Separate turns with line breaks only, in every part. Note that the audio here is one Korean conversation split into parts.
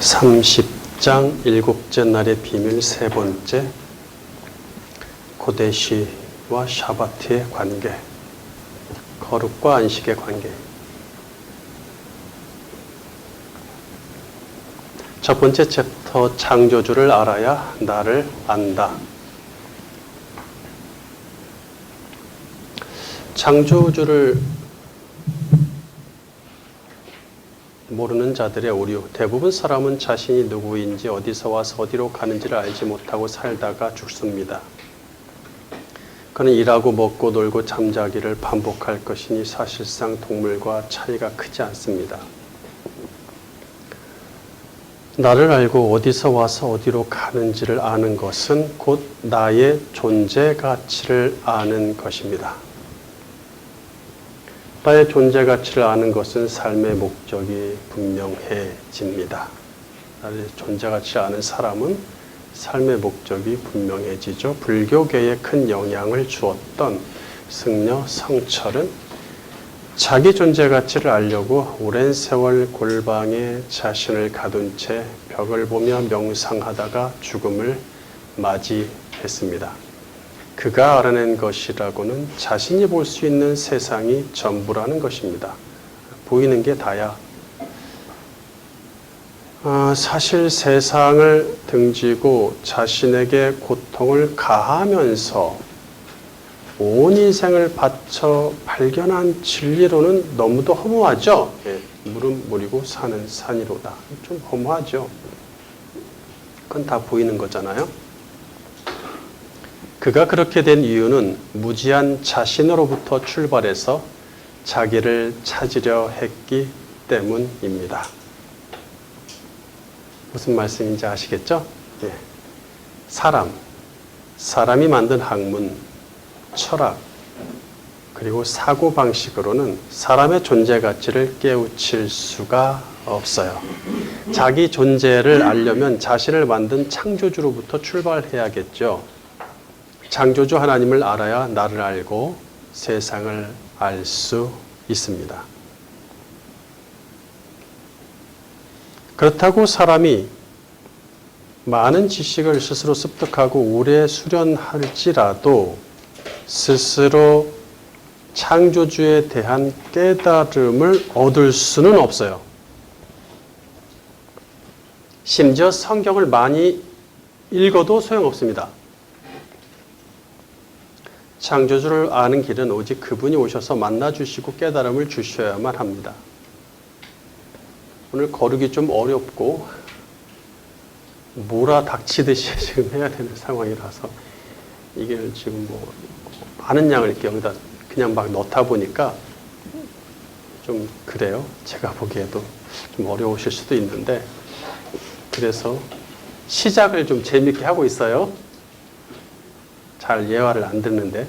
30장 일곱째 날의 비밀 세 번째, 고데시와 샤바트의 관계, 거룩과 안식의 관계. 첫 번째 챕터, 창조주를 알아야 나를 안다. 창조주를 모르는 자들의 오류. 대부분 사람은 자신이 누구인지, 어디서 와서 어디로 가는지를 알지 못하고 살다가 죽습니다. 그는 일하고 먹고 놀고 잠자기를 반복할 것이니 사실상 동물과 차이가 크지 않습니다. 나를 알고 어디서 와서 어디로 가는지를 아는 것은 곧 나의 존재 가치를 아는 것입니다. 나의 존재 가치를 아는 것은 삶의 목적이 분명해집니다. 나의 존재 가치를 아는 사람은 삶의 목적이 분명해지죠. 불교계에 큰 영향을 주었던 승려 성철은 자기 존재 가치를 알려고 오랜 세월 골방에 자신을 가둔 채 벽을 보며 명상하다가 죽음을 맞이했습니다. 그가 알아낸 것이라고는 자신이 볼 수 있는 세상이 전부라는 것입니다. 보이는 게 다야. 사실 세상을 등지고 자신에게 고통을 가하면서 온 인생을 바쳐 발견한 진리로는 너무도 허무하죠. 물은 물이고 산은 산이로다. 좀 허무하죠. 그건 다 보이는 거잖아요. 그가 그렇게 된 이유는 무지한 자신으로부터 출발해서 자기를 찾으려 했기 때문입니다. 무슨 말씀인지 아시겠죠? 예. 사람이 만든 학문, 철학, 그리고 사고방식으로는 사람의 존재 가치를 깨우칠 수가 없어요. 자기 존재를 알려면 자신을 만든 창조주로부터 출발해야겠죠. 창조주 하나님을 알아야 나를 알고 세상을 알 수 있습니다. 그렇다고 사람이 많은 지식을 스스로 습득하고 오래 수련할지라도 스스로 창조주에 대한 깨달음을 얻을 수는 없어요. 심지어 성경을 많이 읽어도 소용없습니다. 창조주를 아는 길은 오직 그분이 오셔서 만나주시고 깨달음을 주셔야만 합니다. 오늘 거르기 좀 어렵고 몰아닥치듯이 지금 해야 되는 상황이라서 이게 지금 많은 양을 이렇게 여기다 그냥 막 넣다 보니까 좀 그래요. 제가 보기에도 좀 어려우실 수도 있는데, 그래서 시작을 좀 재밌게 하고 있어요. 잘 예화를 안 듣는데.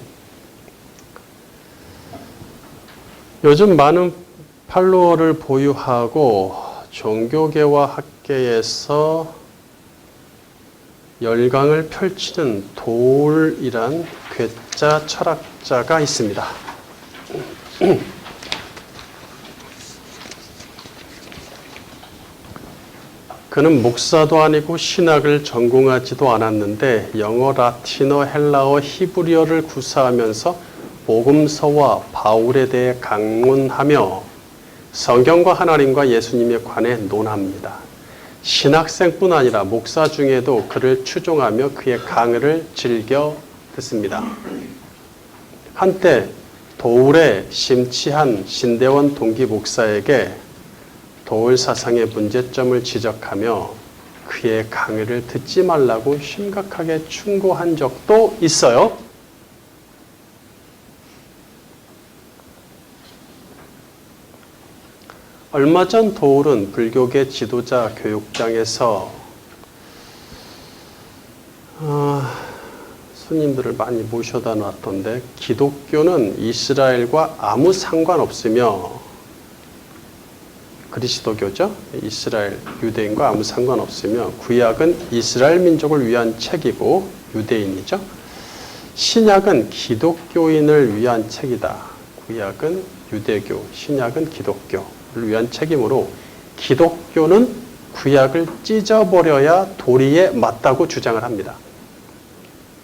요즘 많은 팔로워를 보유하고 종교계와 학계에서 열강을 펼치는 도울이란 괴짜 철학자가 있습니다. 그는 목사도 아니고 신학을 전공하지도 않았는데 영어, 라틴어, 헬라어, 히브리어를 구사하면서 복음서와 바울에 대해 강론하며 성경과 하나님과 예수님에 관해 논합니다. 신학생뿐 아니라 목사 중에도 그를 추종하며 그의 강의를 즐겨 듣습니다. 한때 도울의 심취한 신대원 동기 목사에게 도울 사상의 문제점을 지적하며 그의 강의를 듣지 말라고 심각하게 충고한 적도 있어요. 얼마 전 도울은 불교계 지도자 교육장에서 스님들을 많이 모셔다 놨던데, 기독교는 이스라엘과 아무 상관없으며, 그리스도교죠. 이스라엘, 유대인과 아무 상관없으며 구약은 이스라엘 민족을 위한 책이고 유대인이죠. 신약은 기독교인을 위한 책이다. 구약은 유대교, 신약은 기독교를 위한 책이므로 기독교는 구약을 찢어버려야 도리에 맞다고 주장을 합니다.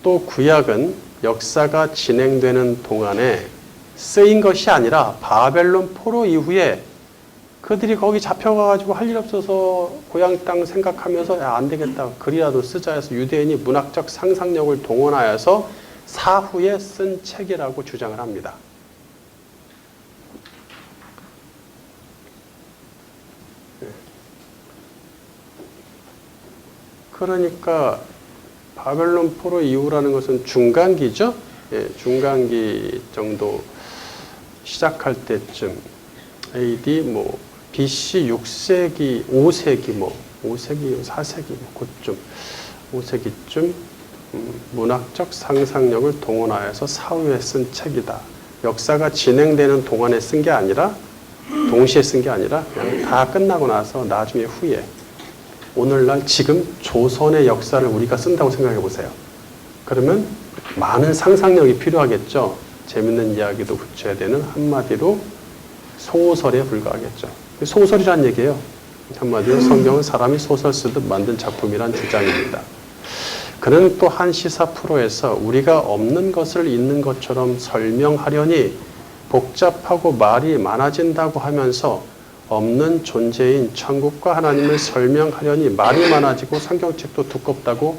또 구약은 역사가 진행되는 동안에 쓰인 것이 아니라 바벨론 포로 이후에 그들이 거기 잡혀가가지고 할 일 없어서 고향 땅 생각하면서 야, 안 되겠다. 글이라도 쓰자 해서 유대인이 문학적 상상력을 동원하여서 사후에 쓴 책이라고 주장을 합니다. 그러니까 바벨론 포로 이후라는 것은 중간기죠. 예, 중간기 정도 시작할 때쯤 AD 뭐 BC 6세기, 5세기 5세기, 4세기 그쯤 5세기쯤 문학적 상상력을 동원하여서 사후에 쓴 책이다. 역사가 진행되는 동안에 쓴 게 아니라 동시에 쓴 게 아니라 그냥 다 끝나고 나서 나중에 후에 오늘날 지금 조선의 역사를 우리가 쓴다고 생각해 보세요. 그러면 많은 상상력이 필요하겠죠. 재밌는 이야기도 붙여야 되는 한마디로 소설에 불과하겠죠. 소설이란 얘기예요. 한마디로 성경은 사람이 소설 쓰듯 만든 작품이란 주장입니다. 그는 또 한 시사 프로에서 우리가 없는 것을 있는 것처럼 설명하려니 복잡하고 말이 많아진다고 하면서 없는 존재인 천국과 하나님을 설명하려니 말이 많아지고 성경책도 두껍다고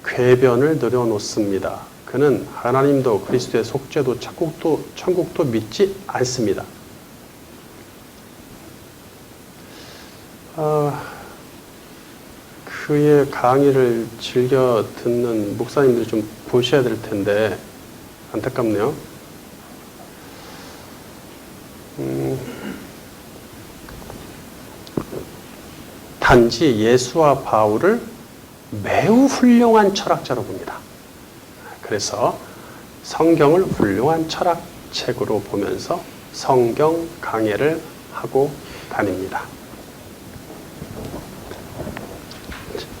궤변을 늘어놓습니다. 그는 하나님도 그리스도의 속죄도 천국도 믿지 않습니다. 그의 강의를 즐겨 듣는 목사님들이 좀 보셔야 될 텐데 안타깝네요. 단지 예수와 바울을 매우 훌륭한 철학자로 봅니다. 그래서 성경을 훌륭한 철학책으로 보면서 성경 강해를 하고 다닙니다.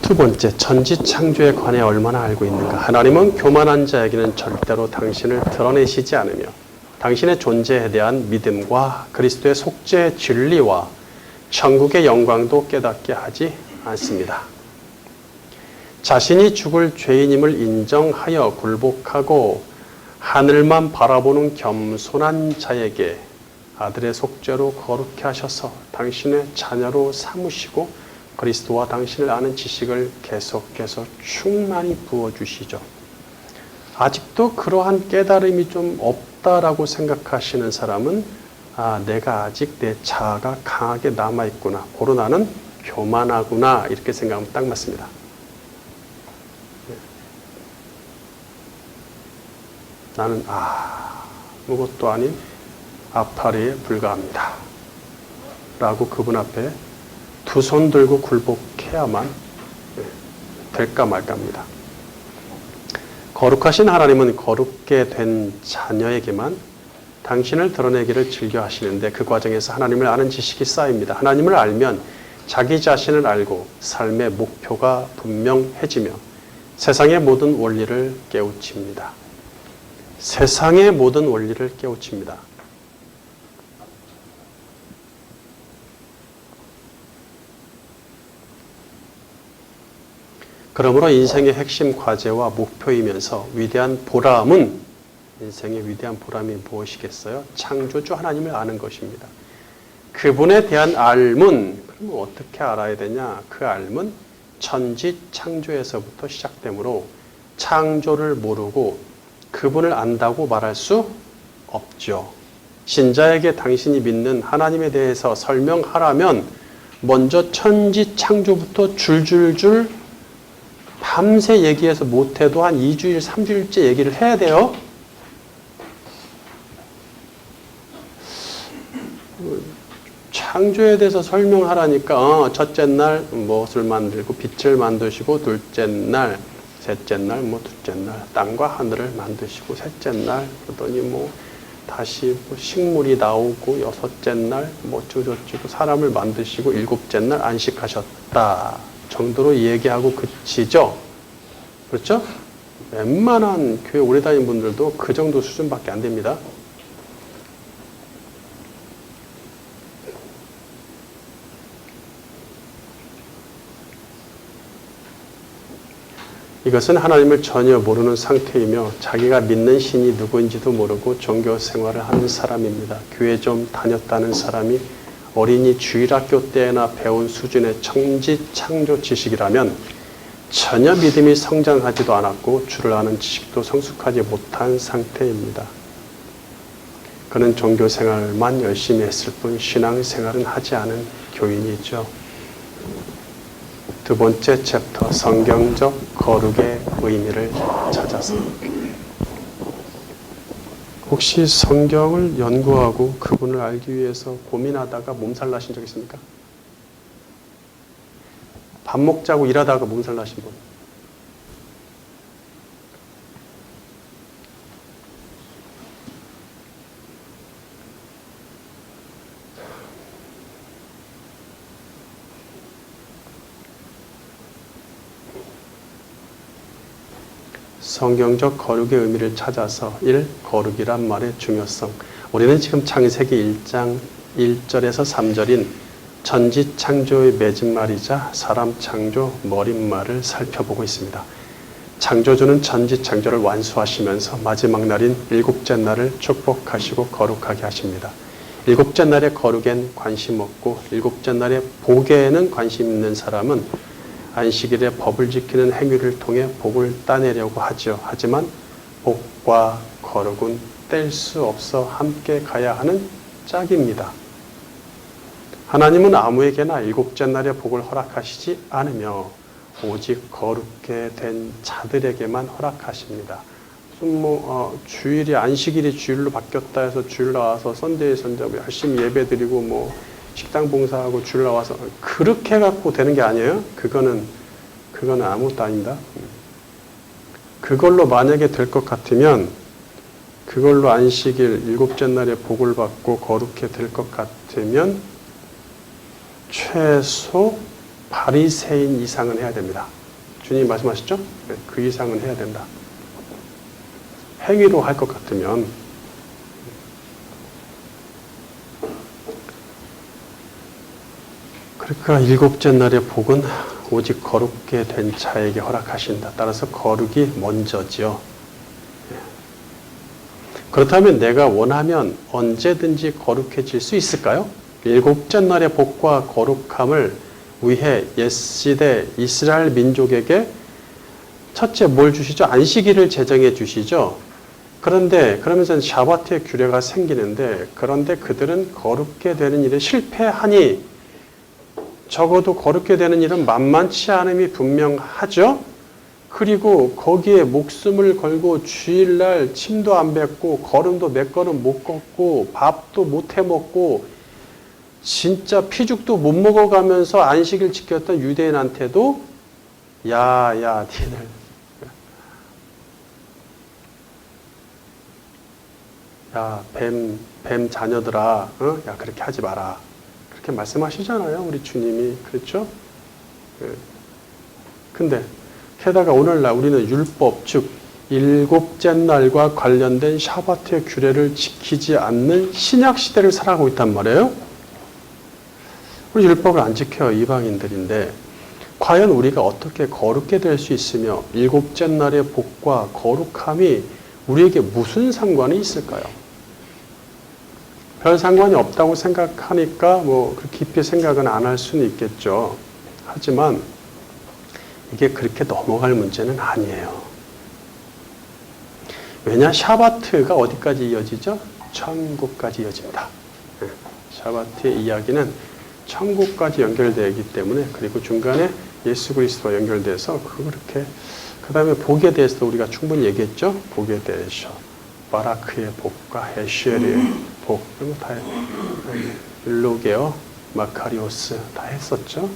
두 번째, 천지창조에 관해 얼마나 알고 있는가? 하나님은 교만한 자에게는 절대로 당신을 드러내시지 않으며 당신의 존재에 대한 믿음과 그리스도의 속죄의 진리와 천국의 영광도 깨닫게 하지 않습니다. 자신이 죽을 죄인임을 인정하여 굴복하고 하늘만 바라보는 겸손한 자에게 아들의 속죄로 거룩해 하셔서 당신의 자녀로 삼으시고 그리스도와 당신을 아는 지식을 계속해서 충만히 부어주시죠. 아직도 그러한 깨달음이 좀 없다라고 생각하시는 사람은 내가 아직 내 자아가 강하게 남아있구나. 고로 나는 교만하구나. 이렇게 생각하면 딱 맞습니다. 나는 아무것도 아닌 아파리에 불과합니다. 라고 그분 앞에 두 손 들고 굴복해야만 될까 말까입니다. 거룩하신 하나님은 거룩게 된 자녀에게만 당신을 드러내기를 즐겨 하시는데 그 과정에서 하나님을 아는 지식이 쌓입니다. 하나님을 알면 자기 자신을 알고 삶의 목표가 분명해지며 세상의 모든 원리를 깨우칩니다. 세상의 모든 원리를 깨우칩니다. 그러므로 인생의 핵심 과제와 목표이면서 위대한 보람은 인생의 위대한 보람이 무엇이겠어요? 창조주 하나님을 아는 것입니다. 그분에 대한 알문, 그럼 어떻게 알아야 되냐? 그 알문 천지 창조에서부터 시작되므로 창조를 모르고 그분을 안다고 말할 수 없죠. 신자에게 당신이 믿는 하나님에 대해서 설명하라면 먼저 천지 창조부터 줄줄줄 밤새 얘기해서 못해도 한 2주일, 3주일째 얘기를 해야 돼요. 창조에 대해서 설명하라니까 첫째 날 무엇을 만들고 빛을 만드시고 둘째 날, 셋째 날, 둘째 날 땅과 하늘을 만드시고 셋째 날 그러더니 다시 식물이 나오고 여섯째 날 어쩌고저쩌고 사람을 만드시고 일곱째 날 안식하셨다 정도로 얘기하고 그치죠. 그렇죠? 웬만한 교회 오래 다닌 분들도 그 정도 수준밖에 안 됩니다. 이것은 하나님을 전혀 모르는 상태이며 자기가 믿는 신이 누구인지도 모르고 종교 생활을 하는 사람입니다. 교회 좀 다녔다는 사람이 어린이 주일학교 때나 배운 수준의 천지창조 지식이라면 전혀 믿음이 성장하지도 않았고 주를 아는 지식도 성숙하지 못한 상태입니다. 그는 종교 생활만 열심히 했을 뿐 신앙생활은 하지 않은 교인이죠. 두 번째 챕터, 성경적 거룩의 의미를 찾아서. 혹시 성경을 연구하고 그분을 알기 위해서 고민하다가 몸살 나신 적 있습니까? 밥 먹자고 일하다가 몸살 나신 분. 성경적 거룩의 의미를 찾아서 1. 거룩이란 말의 중요성. 우리는 지금 창세기 1장 1절에서 3절인 전지창조의 맺은말이자 사람 창조 머릿말을 살펴보고 있습니다. 창조주는 전지창조를 완수하시면서 마지막 날인 일곱째 날을 축복하시고 거룩하게 하십니다. 일곱째 날의 거룩엔 관심 없고 일곱째 날의 복에는 관심 있는 사람은 안식일에 법을 지키는 행위를 통해 복을 따내려고 하죠. 하지만 복과 거룩은 뗄 수 없어 함께 가야 하는 짝입니다. 하나님은 아무에게나 일곱째 날의 복을 허락하시지 않으며 오직 거룩게 된 자들에게만 허락하십니다. 주일이 안식일이 주일로 바뀌었다 해서 주일 나와서 썬데이 선자 열심히 예배드리고 식당 봉사하고 주일 나와서 그렇게 갖고 되는 게 아니에요. 그거는 아무것도 아닙니다. 그걸로 만약에 될 것 같으면 그걸로 안식일 일곱째 날에 복을 받고 거룩해 될 것 같으면 최소 바리새인 이상은 해야 됩니다. 주님이 말씀하셨죠? 그 이상은 해야 된다. 행위로 할 것 같으면 그러니까 일곱째 날의 복은 오직 거룩게 된 자에게 허락하신다. 따라서 거룩이 먼저지요. 그렇다면 내가 원하면 언제든지 거룩해질 수 있을까요? 일곱째 날의 복과 거룩함을 위해 옛시대 이스라엘 민족에게 첫째 뭘 주시죠? 안식일을 제정해 주시죠. 그런데 그러면서 샤바트의 규례가 생기는데 그런데 그들은 거룩게 되는 일에 실패하니 적어도 거룩게 되는 일은 만만치 않음이 분명하죠. 그리고 거기에 목숨을 걸고 주일날 침도 안 뱉고 걸음도 몇 걸음 못 걷고 밥도 못 해 먹고 진짜 피죽도 못 먹어가면서 안식일 지켰던 유대인한테도 야 니들 야 뱀 자녀들아 야 그렇게 하지 마라 그렇게 말씀하시잖아요. 우리 주님이 그렇죠? 근데 게다가 오늘날 우리는 율법 즉 일곱째 날과 관련된 샤바트의 규례를 지키지 않는 신약 시대를 살아가고 있단 말이에요. 우리 율법을 안 지켜요. 이방인들인데 과연 우리가 어떻게 거룩게 될 수 있으며 일곱째 날의 복과 거룩함이 우리에게 무슨 상관이 있을까요? 별 상관이 없다고 생각하니까 그 깊이 생각은 안 할 수는 있겠죠. 하지만 이게 그렇게 넘어갈 문제는 아니에요. 왜냐? 샤바트가 어디까지 이어지죠? 천국까지 이어집니다. 샤바트의 이야기는 천국까지 연결되기 때문에 그리고 중간에 예수 그리스도와 연결돼서 그렇게 그 다음에 복에 대해서도 우리가 충분히 얘기했죠. 복에 대해서 바라크의 복과 헤시엘의 복 그리고 다 율로게어 마카리오스 다 했었죠.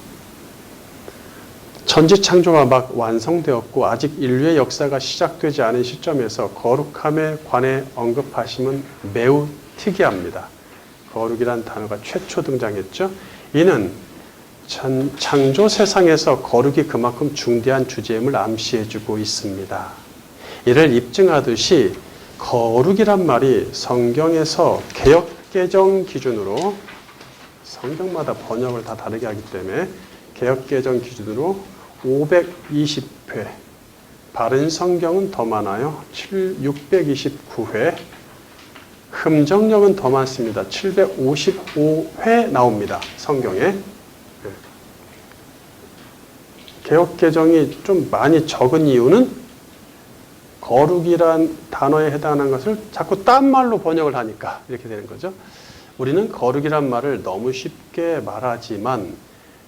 전지창조가 막 완성되었고 아직 인류의 역사가 시작되지 않은 시점에서 거룩함에 관해 언급하심은 매우 특이합니다. 거룩이란 단어가 최초 등장했죠. 이는 창조 세상에서 거룩이 그만큼 중대한 주제임을 암시해주고 있습니다. 이를 입증하듯이 거룩이란 말이 성경에서 개역개정 기준으로 성경마다 번역을 다 다르게 하기 때문에 개역개정 기준으로 520회 바른 성경은 더 많아요. 629회. 흠정력은 더 많습니다. 755회 나옵니다. 성경에. 개역개정이 좀 많이 적은 이유는 거룩이란 단어에 해당하는 것을 자꾸 딴 말로 번역을 하니까 이렇게 되는 거죠. 우리는 거룩이란 말을 너무 쉽게 말하지만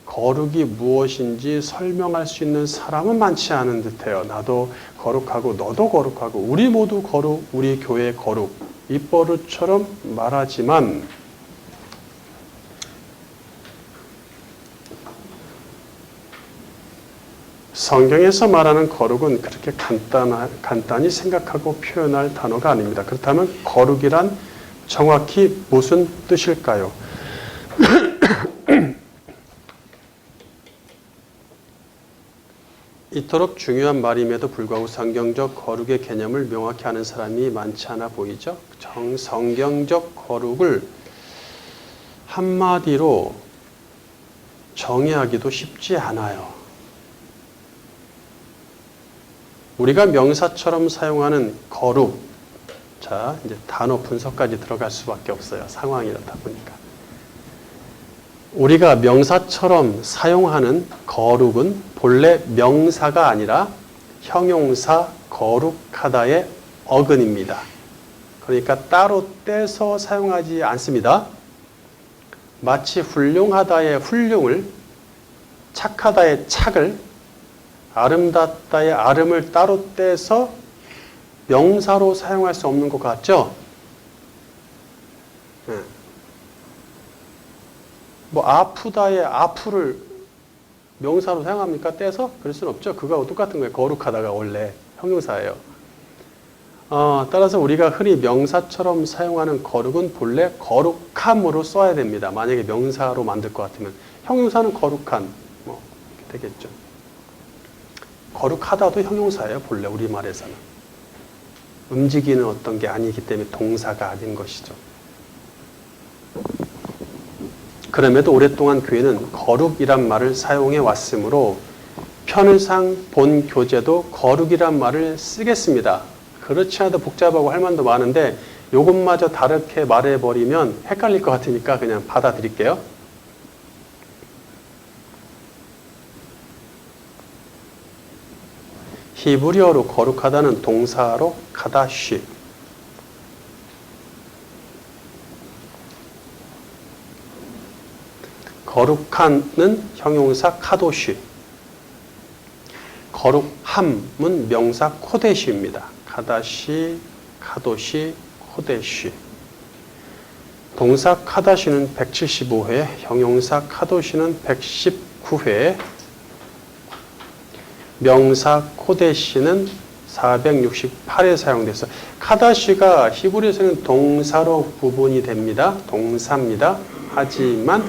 거룩이 무엇인지 설명할 수 있는 사람은 많지 않은 듯해요. 나도 거룩하고 너도 거룩하고 우리 모두 거룩, 우리 교회 거룩, 입버릇처럼 말하지만 성경에서 말하는 거룩은 그렇게 간단히 생각하고 표현할 단어가 아닙니다. 그렇다면 거룩이란 정확히 무슨 뜻일까요? 이토록 중요한 말임에도 불구하고 성경적 거룩의 개념을 명확히 아는 사람이 많지 않아 보이죠? 성경적 거룩을 한마디로 정의하기도 쉽지 않아요. 우리가 명사처럼 사용하는 거룩, 자, 이제 단어 분석까지 들어갈 수밖에 없어요. 상황이 이렇다 보니까. 우리가 명사처럼 사용하는 거룩은 본래 명사가 아니라 형용사 거룩하다의 어근입니다. 그러니까 따로 떼서 사용하지 않습니다. 마치 훌륭하다의 훌륭을, 착하다의 착을, 아름답다의 아름을 따로 떼서 명사로 사용할 수 없는 것 같죠? 네. 뭐 아프다의 아프를 명사로 사용합니까? 떼서? 그럴 수는 없죠. 그거하고 똑같은 거예요. 거룩하다가 원래 형용사예요. 따라서 우리가 흔히 명사처럼 사용하는 거룩은 본래 거룩함으로 써야 됩니다. 만약에 명사로 만들 것 같으면. 형용사는 거룩한, 뭐 이렇게 되겠죠. 거룩하다도 형용사예요. 본래 우리말에서는. 움직이는 어떤 게 아니기 때문에 동사가 아닌 것이죠. 그럼에도 오랫동안 교회는 거룩이란 말을 사용해 왔으므로 편의상 본 교재도 거룩이란 말을 쓰겠습니다. 그렇지 않아도 복잡하고 할 말도 많은데 이것마저 다르게 말해버리면 헷갈릴 것 같으니까 그냥 받아들일게요. 히브리어로 거룩하다는 동사로 카다시, 거룩한은 형용사 카도시, 거룩함은 명사 코데시입니다. 카다시, 카도시, 코데시. 동사 카다시는 175회, 형용사 카도시는 119회, 명사 코데시는 468에 사용돼서 카다시가 히브리어에서는 동사로 구분이 됩니다. 동사입니다. 하지만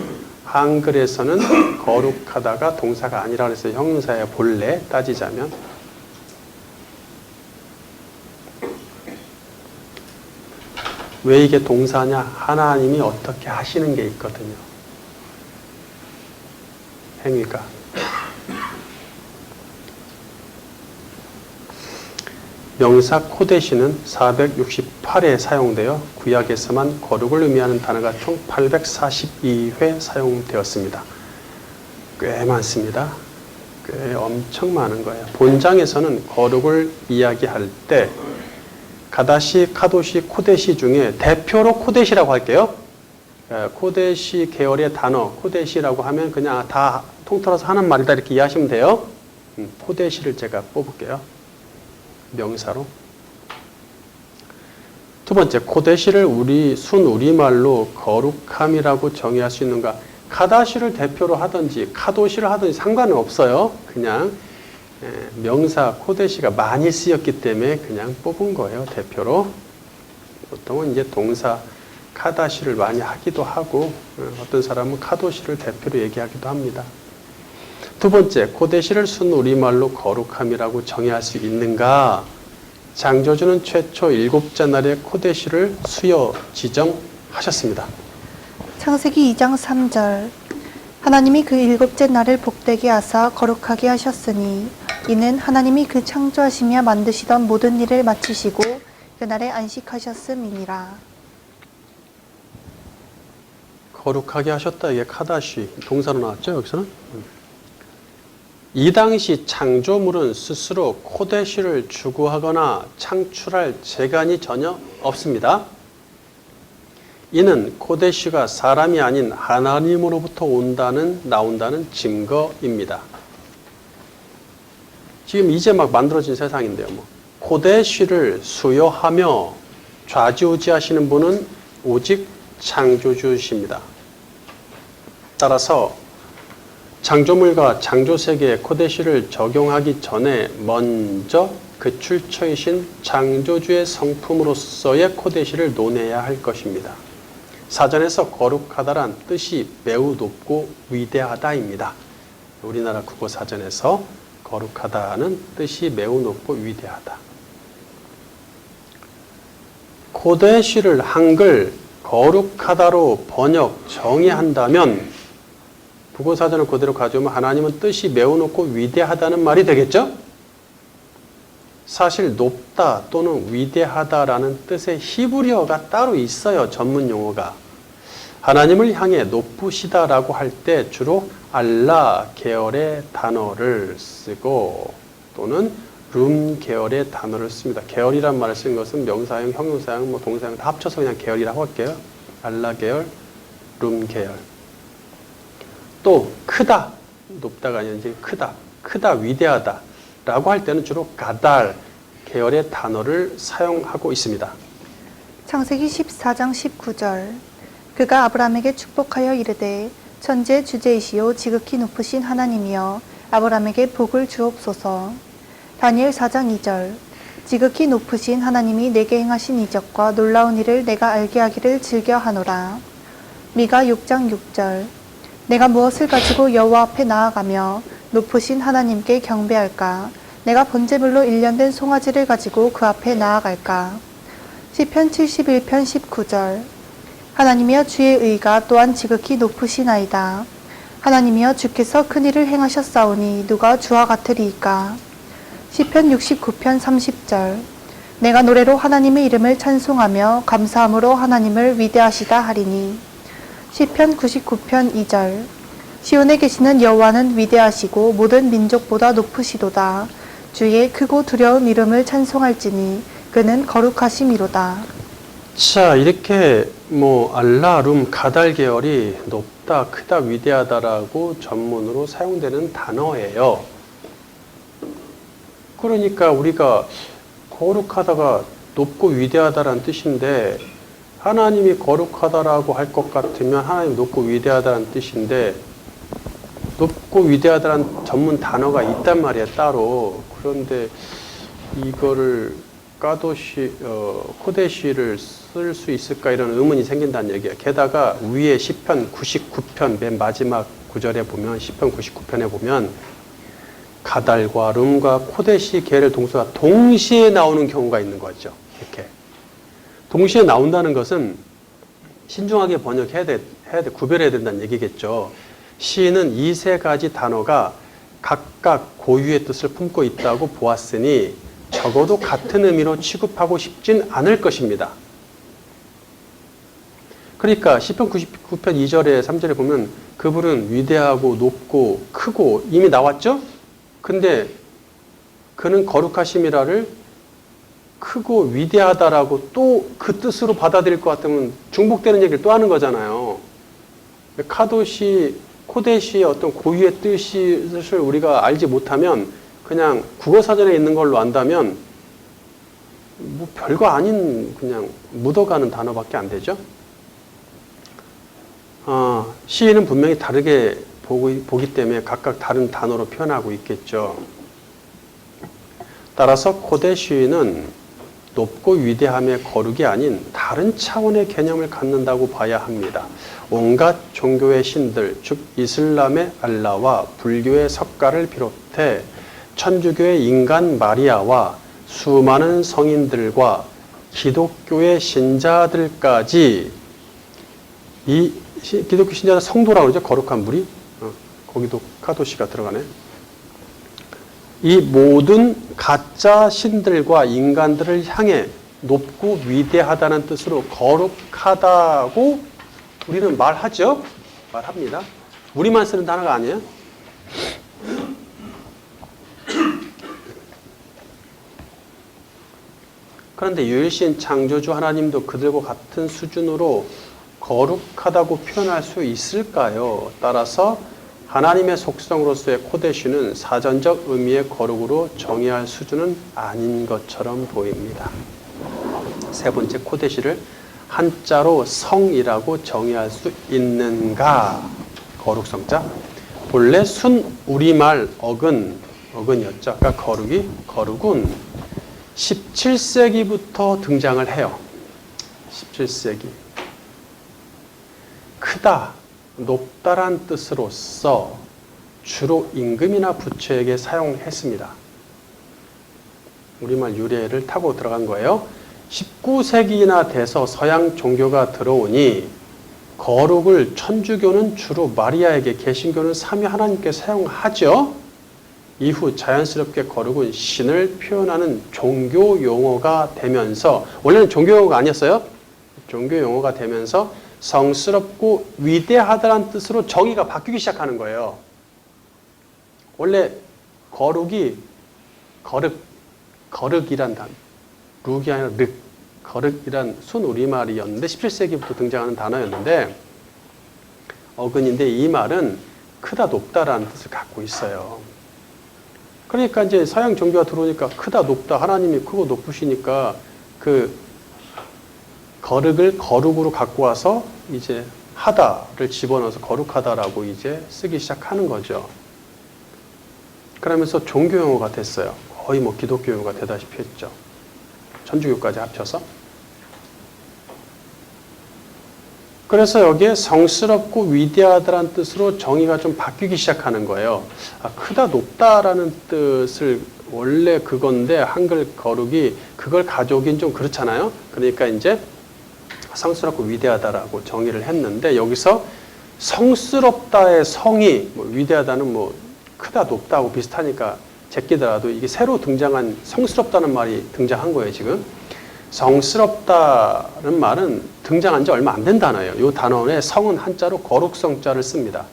한글에서는 거룩하다가 동사가 아니라 그래서 형용사의 본래 따지자면 왜 이게 동사냐? 하나님이 어떻게 하시는 게 있거든요. 행위가. 명사 코데시는 468회 사용되어 구약에서만 거룩을 의미하는 단어가 총 842회 사용되었습니다. 꽤 많습니다. 꽤 엄청 많은 거예요. 본장에서는 거룩을 이야기할 때 가다시, 카도시, 코데시 중에 대표로 코데시라고 할게요. 코데시 계열의 단어, 코데시라고 하면 그냥 다 통틀어서 하는 말이다 이렇게 이해하시면 돼요. 코데시를 제가 뽑을게요. 명사로. 두 번째, 코데시를 순 우리말로 거룩함이라고 정의할 수 있는가? 카다시를 대표로 하든지 카도시를 하든지 상관은 없어요. 그냥 명사 코데시가 많이 쓰였기 때문에 그냥 뽑은 거예요. 대표로. 보통은 이제 동사 카다시를 많이 하기도 하고 어떤 사람은 카도시를 대표로 얘기하기도 합니다. 두 번째, 코데시를 순 우리말로 거룩함이라고 정의할 수 있는가? 장조주는 최초 7째 날에 코데시를 수요 지정하셨습니다.
창세기 2장 3절 하나님이 그 7째 날을 복되게 하사 거룩하게 하셨으니 이는 하나님이 그 창조하시며 만드시던 모든 일을 마치시고 그날에 안식하셨음이니라.
거룩하게 하셨다. 이게 카다시 동사로 나왔죠. 여기서는. 이 당시 창조물은 스스로 코데시를 추구하거나 창출할 재간이 전혀 없습니다. 이는 코데시가 사람이 아닌 하나님으로부터 나온다는 증거입니다. 지금 이제 막 만들어진 세상인데요. 코데시를 수요하며 좌지우지하시는 분은 오직 창조주십니다. 따라서 창조물과 창조세계에 코데시를 적용하기 전에 먼저 그 출처이신 창조주의 성품으로서의 코데시를 논해야 할 것입니다. 사전에서 거룩하다란 뜻이 매우 높고 위대하다입니다. 우리나라 국어사전에서 거룩하다는 뜻이 매우 높고 위대하다. 코데시를 한글 거룩하다로 번역, 정의한다면 국어사전을 그대로 가져오면 하나님은 뜻이 매우 높고 위대하다는 말이 되겠죠? 사실 높다 또는 위대하다라는 뜻의 히브리어가 따로 있어요. 전문 용어가. 하나님을 향해 높으시다라고 할 때 주로 알라 계열의 단어를 쓰고 또는 룸 계열의 단어를 씁니다. 계열이란 말을 쓴 것은 명사형, 형용사형, 동사형 다 합쳐서 그냥 계열이라고 할게요. 알라 계열, 룸 계열. 또 크다, 높다가 아니라 이제 크다, 위대하다 라고 할 때는 주로 가달 계열의 단어를 사용하고 있습니다.
창세기 14장 19절. 그가 아브라함에게 축복하여 이르되 천지의 주제이시요 지극히 높으신 하나님이여 아브라함에게 복을 주옵소서. 다니엘 4장 2절. 지극히 높으신 하나님이 내게 행하신 이적과 놀라운 일을 내가 알게 하기를 즐겨하노라. 미가 6장 6절. 내가 무엇을 가지고 여호와 앞에 나아가며 높으신 하나님께 경배할까? 내가 번제물로 일련된 송아지를 가지고 그 앞에 나아갈까? 시편 71편 19절. 하나님이여 주의 의가 또한 지극히 높으시나이다. 하나님이여 주께서 큰 일을 행하셨사오니 누가 주와 같으리이까? 시편 69편 30절. 내가 노래로 하나님의 이름을 찬송하며 감사함으로 하나님을 위대하시다 하리니. 시편 99편 2절. 시온에 계시는 여호와는 위대하시고 모든 민족보다 높으시도다. 주의 크고 두려운 이름을 찬송할지니 그는 거룩하심이로다.
자, 이렇게 알라, 룸, 가달 계열이 높다, 크다, 위대하다라고 전문으로 사용되는 단어예요. 그러니까 우리가 거룩하다가 높고 위대하다라는 뜻인데 하나님이 거룩하다라고 할 것 같으면 하나님 높고 위대하다는 뜻인데 높고 위대하다는 전문 단어가 있단 말이야 따로. 그런데 이거를 코데시를 쓸 수 있을까 이런 의문이 생긴다는 얘기야. 게다가 위에 시편 99편 맨 마지막 구절에 보면 시편 99편에 보면 가달과 룸과 코데시 계열 동사가 동시에 나오는 경우가 있는 거죠. 이렇게. 동시에 나온다는 것은 신중하게 번역해야 돼, 구별해야 된다는 얘기겠죠. 시인은 이 세 가지 단어가 각각 고유의 뜻을 품고 있다고 보았으니 적어도 같은 의미로 취급하고 싶진 않을 것입니다. 그러니까 시편 99편 2절에 3절에 보면 그분은 위대하고 높고 크고 이미 나왔죠? 근데 그는 거룩하심이라를 크고 위대하다라고 또 그 뜻으로 받아들일 것 같으면 중복되는 얘기를 또 하는 거잖아요. 코데시의 어떤 고유의 뜻을 우리가 알지 못하면 그냥 국어사전에 있는 걸로 안다면 별거 아닌 그냥 묻어가는 단어밖에 안 되죠. 시인은 분명히 다르게 보기 때문에 각각 다른 단어로 표현하고 있겠죠. 따라서 코데시는 높고 위대함의 거룩이 아닌 다른 차원의 개념을 갖는다고 봐야 합니다. 온갖 종교의 신들, 즉 이슬람의 알라와 불교의 석가를 비롯해 천주교의 인간 마리아와 수많은 성인들과 기독교의 신자들까지 이 기독교 신자들 성도라고 그러죠. 거룩한 무리. 거기도 카도시가 들어가네. 이 모든 가짜 신들과 인간들을 향해 높고 위대하다는 뜻으로 거룩하다고 우리는 말하죠. 말합니다. 우리만 쓰는 단어가 아니에요. 그런데 유일신 창조주 하나님도 그들과 같은 수준으로 거룩하다고 표현할 수 있을까요? 따라서 하나님의 속성으로서의 코데시는 사전적 의미의 거룩으로 정의할 수준은 아닌 것처럼 보입니다. 세 번째, 코데시를 한자로 성이라고 정의할 수 있는가? 거룩성자. 본래 순 우리말 어근이었죠. 아까 거룩은 17세기부터 등장을 해요. 17세기. 크다, 높다란 뜻으로서 주로 임금이나 부처에게 사용했습니다. 우리말 유래를 타고 들어간 거예요. 19세기나 돼서 서양 종교가 들어오니 거룩을 천주교는 주로 마리아에게, 개신교는 삼위 하나님께 사용하죠. 이후 자연스럽게 거룩은 신을 표현하는 종교 용어가 되면서, 원래는 종교 용어가 아니었어요. 종교 용어가 되면서 성스럽고 위대하다는 뜻으로 정의가 바뀌기 시작하는 거예요. 원래 거룩이란 단어, 룩이 아니라 거룩이란 순 우리말이었는데 17세기부터 등장하는 단어였는데 어근인데 이 말은 크다 높다라는 뜻을 갖고 있어요. 그러니까 이제 서양 종교가 들어오니까 크다 높다, 하나님이 크고 높으시니까 그 거룩을 거룩으로 갖고 와서 이제 하다를 집어넣어서 거룩하다라고 이제 쓰기 시작하는 거죠. 그러면서 종교 용어가 됐어요. 거의 뭐 기독교 용어가 되다시피 했죠. 천주교까지 합쳐서. 그래서 여기에 성스럽고 위대하다라는 뜻으로 정의가 좀 바뀌기 시작하는 거예요. 크다 높다라는 뜻을 원래 그건데 한글 거룩이 그걸 가져오긴 좀 그렇잖아요. 그러니까 이제 성스럽고 위대하다라고 정의를 했는데 여기서 성스럽다의 성이 위대하다는 크다 높다하고 비슷하니까 제끼더라도 이게 새로 등장한 성스럽다는 말이 등장한 거예요, 지금. 성스럽다는 말은 등장한 지 얼마 안 된 단어예요. 이 단어에 성은 한자로 거룩성자를 씁니다.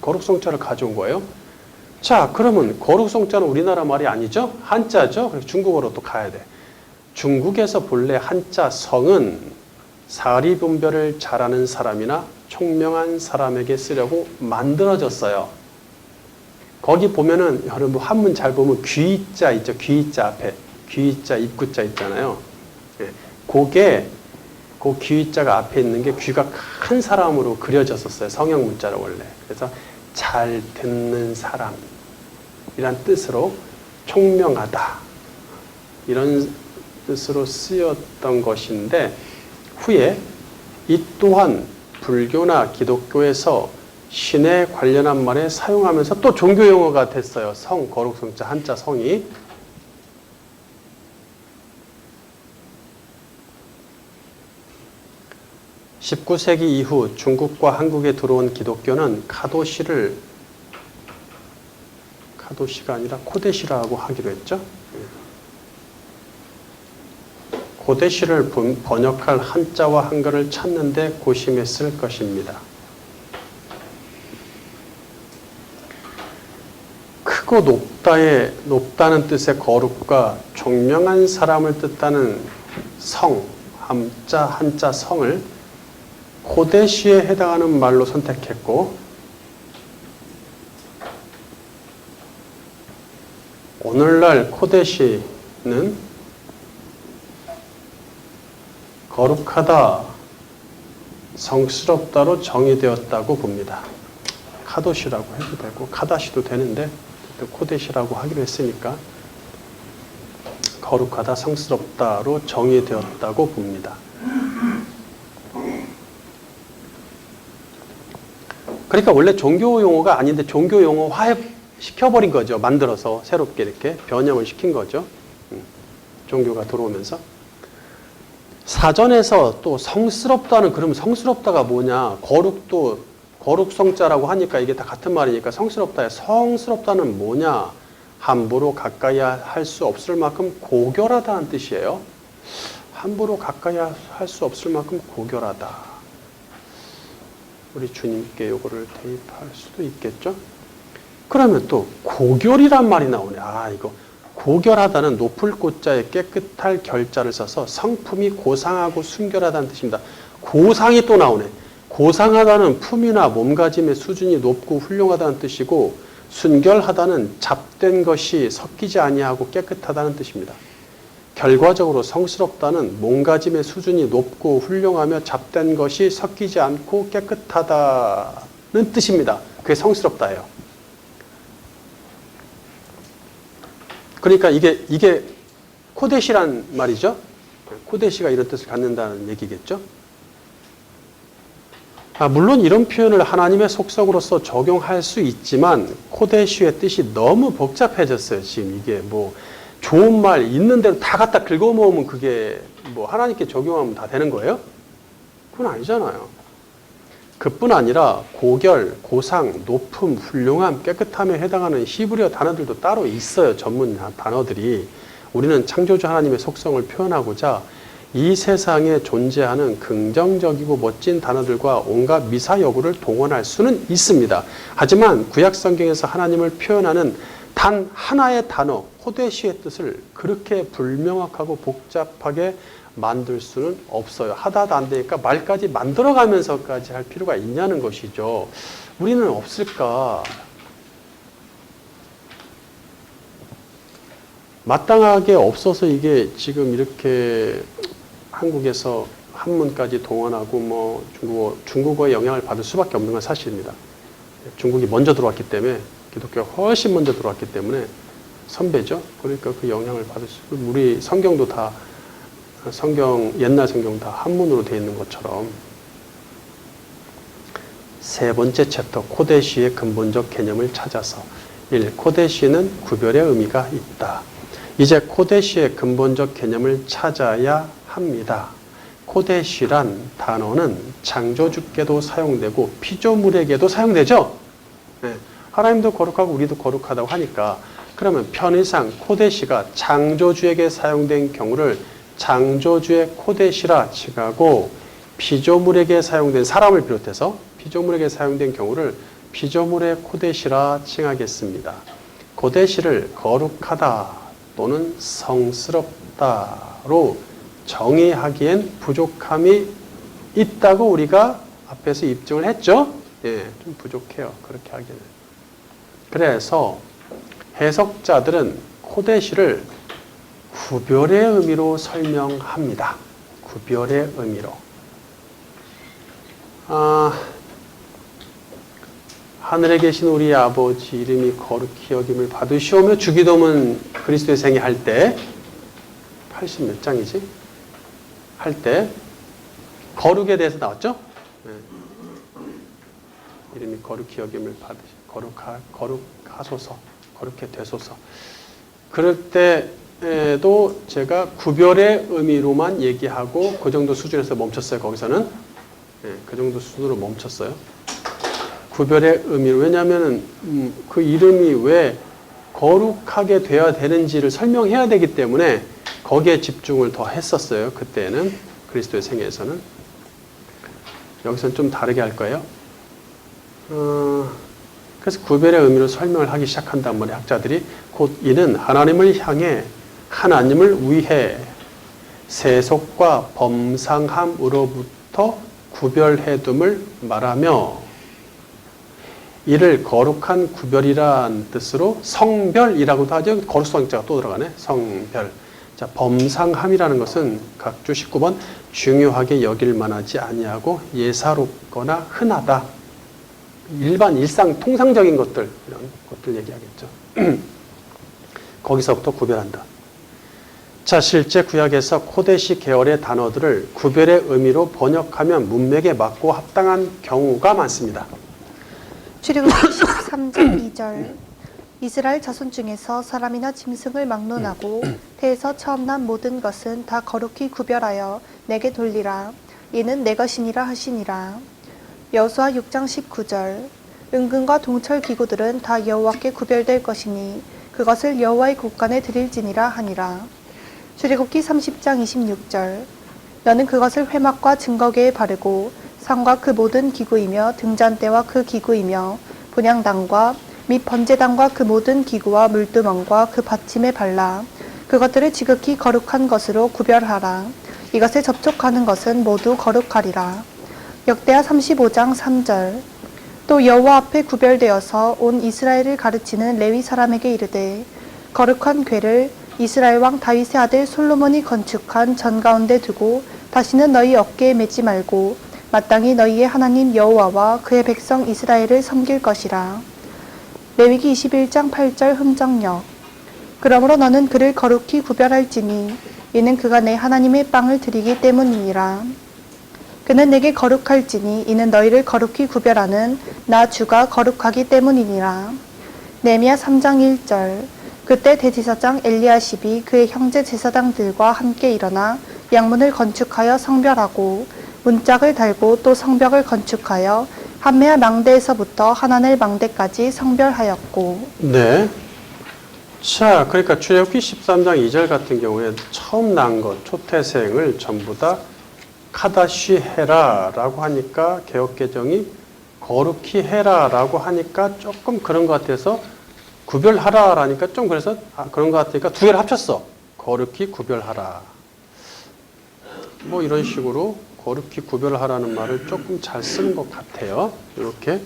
거룩성자를 가져온 거예요. 자, 그러면 거룩성자는 우리나라 말이 아니죠? 한자죠? 그래서 중국어로 또 가야 돼. 중국에서 본래 한자 성은 사리분별을 잘하는 사람이나 총명한 사람에게 쓰려고 만들어졌어요. 거기 보면은 여러분 한문 잘 보면 귀자 있죠. 귀자 앞에 귀자 입구자 있잖아요. 그게 그 귀자가 앞에 있는 게 귀가 큰 사람으로 그려졌었어요. 성형 문자로 원래. 그래서 잘 듣는 사람이란 뜻으로 총명하다 이런 뜻으로 쓰였던 것인데 후에 이 또한 불교나 기독교에서 신에 관련한 말에 사용하면서 또 종교 용어가 됐어요. 성, 거룩성자, 한자 성이. (19세기) 이후 중국과 한국에 들어온 기독교는 카도시가 아니라 코데시라고 하기로 했죠. 고대시를 번역할 한자와 한글을 찾는데 고심했을 것입니다. 크고 높다는 뜻의 거룩과 총명한 사람을 뜻하는 성, 한자 성을 고대시에 해당하는 말로 선택했고 오늘날 코데시는 거룩하다, 성스럽다로 정의되었다고 봅니다. 카도시라고 해도 되고 카다시도 되는데 코데시라고 하기로 했으니까 거룩하다, 성스럽다로 정의되었다고 봅니다. 그러니까 원래 종교 용어가 아닌데 종교 용어화 시켜버린 거죠. 만들어서 새롭게 이렇게 변형을 시킨 거죠. 종교가 들어오면서. 사전에서 또 성스럽다는, 그러면 성스럽다가 뭐냐? 거룩성자라고 하니까 이게 다 같은 말이니까 성스럽다는 뭐냐? 함부로 가까이 할 수 없을 만큼 고결하다는 뜻이에요. 함부로 가까이 할 수 없을 만큼 고결하다. 우리 주님께 요거를 대입할 수도 있겠죠. 그러면 또 고결이란 말이 나오네. 이거 고결하다는 높을 고자에 깨끗할 결자를 써서 성품이 고상하고 순결하다는 뜻입니다. 고상이 또 나오네. 고상하다는 품이나 몸가짐의 수준이 높고 훌륭하다는 뜻이고, 순결하다는 잡된 것이 섞이지 아니하고 깨끗하다는 뜻입니다. 결과적으로 성스럽다는 몸가짐의 수준이 높고 훌륭하며 잡된 것이 섞이지 않고 깨끗하다는 뜻입니다. 그게 성스럽다예요. 그러니까 이게 코데시란 말이죠. 코데시가 이런 뜻을 갖는다는 얘기겠죠. 물론 이런 표현을 하나님의 속성으로서 적용할 수 있지만 코데시의 뜻이 너무 복잡해졌어요. 지금 이게 뭐 좋은 말 있는 대로 다 갖다 긁어 모으면 그게 뭐 하나님께 적용하면 다 되는 거예요? 그건 아니잖아요. 그뿐 아니라 고결, 고상, 높음, 훌륭함, 깨끗함에 해당하는 히브리어 단어들도 따로 있어요. 전문 단어들이. 우리는 창조주 하나님의 속성을 표현하고자 이 세상에 존재하는 긍정적이고 멋진 단어들과 온갖 미사여구를 동원할 수는 있습니다. 하지만 구약 성경에서 하나님을 표현하는 단 하나의 단어, 코데시의 뜻을 그렇게 불명확하고 복잡하게 만들 수는 없어요. 하다도 안 되니까 말까지 만들어가면서까지 할 필요가 있냐는 것이죠. 우리는 없을까? 마땅하게 없어서 이게 지금 이렇게 한국에서 한문까지 동원하고 뭐 중국어의 영향을 받을 수밖에 없는 건 사실입니다. 중국이 먼저 들어왔기 때문에, 기독교가 훨씬 먼저 들어왔기 때문에 선배죠. 그러니까 그 영향을 받을 수, 우리 성경도 다 옛날 성경 다 한문으로 되어 있는 것처럼. 세 번째 챕터, 코데시의 근본적 개념을 찾아서. 1. 코데시는 구별의 의미가 있다. 이제 코데시의 근본적 개념을 찾아야 합니다. 코데시란 단어는 창조주께도 사용되고 피조물에게도 사용되죠? 네. 하나님도 거룩하고 우리도 거룩하다고 하니까, 그러면 편의상 코데시가 창조주에게 사용된 경우를 창조주의 코데시라 칭하고, 피조물에게 사용된, 사람을 비롯해서 피조물에게 사용된 경우를 피조물의 코데시라 칭하겠습니다. 코데시를 거룩하다 또는 성스럽다로 정의하기엔 부족함이 있다고 우리가 앞에서 입증을 했죠? 예, 좀 부족해요. 그렇게 하기는. 그래서 해석자들은 코데시를 구별의 의미로 설명합니다. 구별의 의미로. 하늘에 계신 우리 아버지 이름이 거룩히 여김을 받으시오며 주기도문 그리스도의 생애 할 때 80 몇 장이지? 할 때 거룩에 대해서 나왔죠? 네. 이름이 거룩히 여김을 거룩하소서, 거룩해 되소서. 그럴 때에도 제가 구별의 의미로만 얘기하고 그 정도 수준에서 멈췄어요. 거기서는 그 정도 수준으로 멈췄어요. 구별의 의미로. 왜냐하면 그 이름이 왜 거룩하게 되어야 되는지를 설명해야 되기 때문에 거기에 집중을 더 했었어요. 그때는 그리스도의 생애에서는. 여기서는 좀 다르게 할 거예요. 그래서 구별의 의미로 설명을 하기 시작한단 말이에요. 학자들이. 곧 이는 하나님을 향해 하나님을 위해 세속과 범상함으로부터 구별해둠을 말하며 이를 거룩한 구별이란 뜻으로 성별이라고도 하죠. 거룩성자가 또 들어가네. 성별. 자, 범상함이라는 것은 각주 19번 중요하게 여길 만하지 아니하고 예사롭거나 흔하다. 일상 통상적인 것들, 이런 것들 얘기하겠죠. 거기서부터 구별한다. 자, 실제 구약에서 코데시 계열의 단어들을 구별의 의미로 번역하면 문맥에 맞고 합당한 경우가 많습니다.
출애굽기 13장 2절. 이스라엘 자손 중에서 사람이나 짐승을 막론하고 태에서 처음 난 모든 것은 다 거룩히 구별하여 내게 돌리라. 이는 내 것이니라 하시니라. 여호수아 6장 19절. 은근과 동철 기구들은 다 여호와께 구별될 것이니 그것을 여호와의 곳간에 드릴지니라 하니라. 출애굽기 30장 26절. 너는 그것을 회막과 증거궤에 바르고 상과 그 모든 기구이며 등잔대와 그 기구이며 분향당과 및 번제당과 그 모든 기구와 물두멍과 그 받침에 발라 그것들을 지극히 거룩한 것으로 구별하라. 이것에 접촉하는 것은 모두 거룩하리라. 역대하 35장 3절. 또 여호와 앞에 구별되어서 온 이스라엘을 가르치는 레위 사람에게 이르되 거룩한 궤를 이스라엘 왕 다윗의 아들 솔로몬이 건축한 전 가운데 두고 다시는 너희 어깨에 메지 말고 마땅히 너희의 하나님 여호와와 그의 백성 이스라엘을 섬길 것이라. 레위기 21장 8절 흠정역. 그러므로 너는 그를 거룩히 구별할지니 이는 그가 내 하나님의 빵을 드리기 때문이니라. 그는 내게 거룩할지니 이는 너희를 거룩히 구별하는 나 주가 거룩하기 때문이니라. 느헤미야 3장 1절. 그때 대제사장 엘리야십이 그의 형제 제사장들과 함께 일어나 양문을 건축하여 성별하고 문짝을 달고 또 성벽을 건축하여 한메아 망대에서부터 하나넬 망대까지 성별하였고.
네. 자, 그러니까 출애굽기 13장 2절 같은 경우에 처음 난 것, 초태생을 전부 다 카다시 해라라고 하니까 개역개정이 거룩히 해라라고 하니까 조금 그런 것 같아서 구별하라라니까 좀 그래서 그런 것 같으니까 두 개를 합쳤어. 거룩히 구별하라. 뭐 이런 식으로 거룩히 구별하라는 말을 조금 잘 쓰는 것 같아요. 이렇게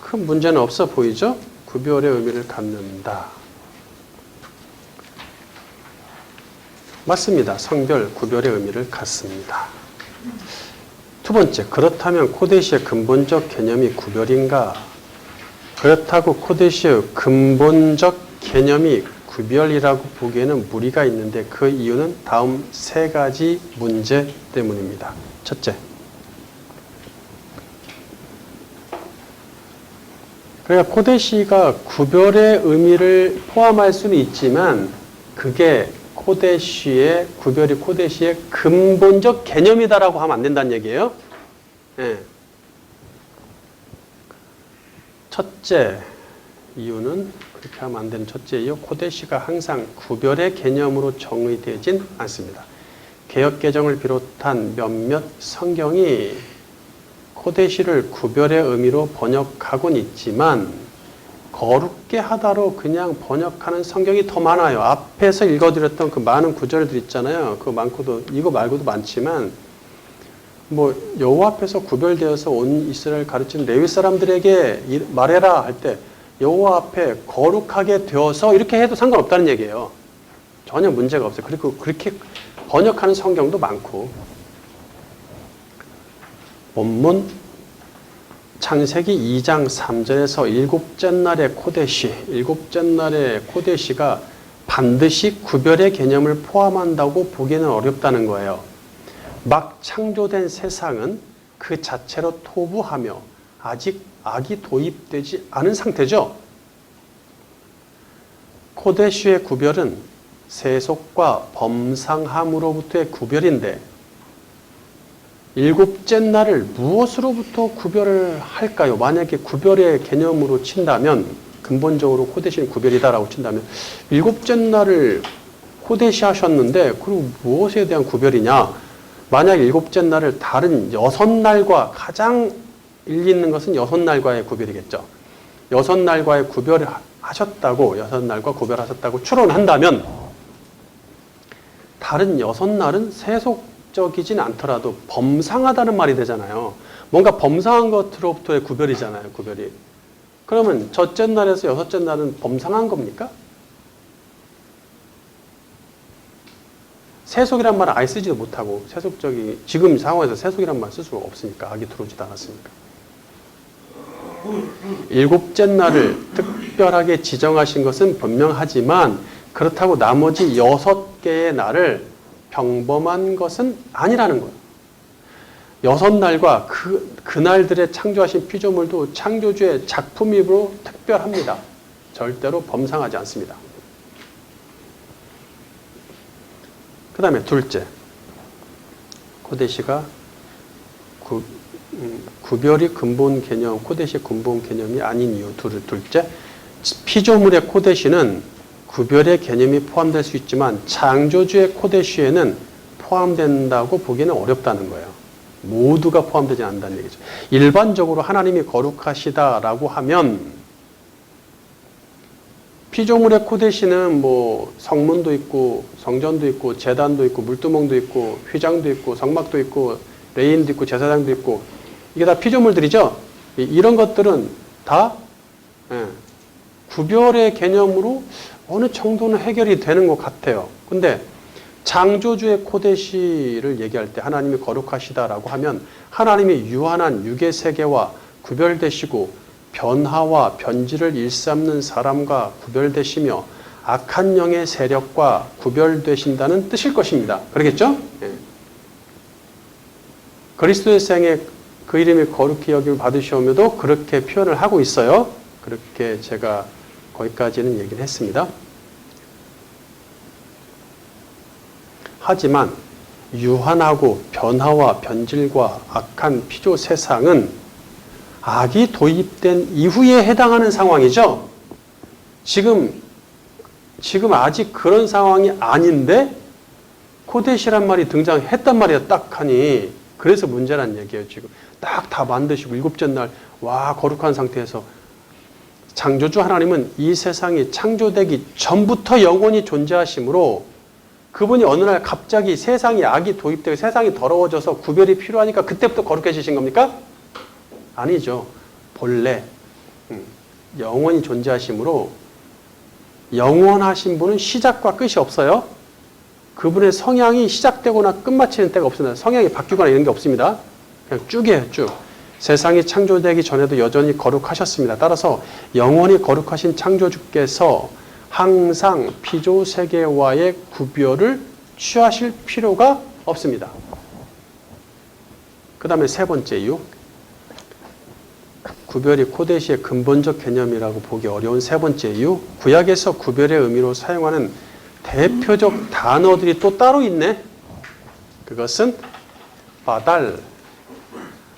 큰 문제는 없어 보이죠? 구별의 의미를 갖는다. 맞습니다. 성별, 구별의 의미를 갖습니다. 두 번째, 그렇다면 코데시의 근본적 개념이 구별인가? 그렇다고 코데시의 근본적 개념이 구별이라고 보기에는 무리가 있는데 그 이유는 다음 세 가지 문제 때문입니다. 첫째, 그러니까 코데시가 구별의 의미를 포함할 수는 있지만 그게 코데시의 구별이 코데시의 근본적 개념이다라고 하면 안 된다는 얘기예요. 네. 첫째 이유는 그렇게 하면 안 되는 첫째 이유, 코데시가 항상 구별의 개념으로 정의되진 않습니다. 개역개정을 비롯한 몇몇 성경이 코데시를 구별의 의미로 번역하곤 있지만 거룩게 하다로 그냥 번역하는 성경이 더 많아요. 앞에서 읽어드렸던 그 많은 구절들 있잖아요. 그 많고도 이거 말고도 많지만 뭐 여호와 앞에서 구별되어서 온 이스라엘 가르친 레위 사람들에게 말해라 할 때 여호와 앞에 거룩하게 되어서 이렇게 해도 상관없다는 얘기예요. 전혀 문제가 없어요. 그리고 그렇게 번역하는 성경도 많고. 본문 창세기 2장 3절에서 일곱째 날의 코데시가 반드시 구별의 개념을 포함한다고 보기는 어렵다는 거예요. 막 창조된 세상은 그 자체로 토부하며 아직 악이 도입되지 않은 상태죠. 코데시의 구별은 세속과 범상함으로부터의 구별인데 일곱째 날을 무엇으로부터 구별을 할까요? 만약에 구별의 개념으로 친다면 근본적으로 코데시는 구별이다라고 친다면 일곱째 날을 코데시 하셨는데 그리고 무엇에 대한 구별이냐? 만약 일곱째 날을 다른 6날과 가장 일리 있는 것은 6날과의 구별이겠죠. 6날과의 구별을 하셨다고 6날과 구별하셨다고 추론한다면 다른 6날은 세속적이진 않더라도 범상하다는 말이 되잖아요. 뭔가 범상한 것으로부터의 구별이잖아요. 구별이. 그러면 첫째 날에서 여섯째 날은 범상한 겁니까? 세속이란 말을 아예 쓰지도 못하고 지금 상황에서 세속이란 말 쓸 수가 없으니까 악이 들어오지도 않았으니까. 일곱째 날을 특별하게 지정하신 것은 분명하지만 그렇다고 나머지 6개의 날을 평범한 것은 아니라는 거예요. 6날과 그날들의 창조하신 피조물도 창조주의 작품이므로 특별합니다. 절대로 범상하지 않습니다. 그 다음에 둘째, 코데시가 구별이 근본 개념, 코데시의 근본 개념이 아닌 이유. 둘째, 피조물의 코데시는 구별의 개념이 포함될 수 있지만 창조주의 코데시에는 포함된다고 보기는 어렵다는 거예요. 모두가 포함되지 않는다는 얘기죠. 일반적으로 하나님이 거룩하시다라고 하면 피조물의 코데시는 뭐 성문도 있고 성전도 있고 제단도 있고 물두멍도 있고 휘장도 있고 성막도 있고 레인도 있고 제사장도 있고 이게 다 피조물들이죠. 이런 것들은 다 구별의 개념으로 어느 정도는 해결이 되는 것 같아요. 근데 창조주의 코데시를 얘기할 때 하나님이 거룩하시다라고 하면 하나님이 유한한 육의 세계와 구별되시고 변화와 변질을 일삼는 사람과 구별되시며 악한 영의 세력과 구별되신다는 뜻일 것입니다. 그러겠죠? 그리스도의 생에 그 이름이 거룩히 여김을 받으시오며도 그렇게 표현을 하고 있어요. 그렇게 제가 거기까지는 얘기를 했습니다. 하지만 유한하고 변화와 변질과 악한 피조 세상은 악이 도입된 이후에 해당하는 상황이죠. 지금 아직 그런 상황이 아닌데 코데시란 말이 등장했단 말이야. 딱 하니. 그래서 문제란 얘기예요. 지금 딱 다 만드시고 일곱째 날 와 거룩한 상태에서 창조주 하나님은 이 세상이 창조되기 전부터 영원히 존재하시므로 그분이 어느 날 갑자기 세상에 악이 도입되고 세상이 더러워져서 구별이 필요하니까 그때부터 거룩해지신 겁니까? 아니죠. 본래 영원히 존재하시므로 영원하신 분은 시작과 끝이 없어요. 그분의 성향이 시작되거나 끝마치는 때가 없습니다. 성향이 바뀌거나 이런 게 없습니다. 그냥 쭉이에요. 쭉. 세상이 창조되기 전에도 여전히 거룩하셨습니다. 따라서 영원히 거룩하신 창조주께서 항상 피조 세계와의 구별을 취하실 필요가 없습니다. 그 다음에 세 번째 이유. 구별이 코데시의 근본적 개념이라고 보기 어려운 세 번째 이유. 구약에서 구별의 의미로 사용하는 대표적 단어들이 또 따로 있네. 그것은 바달,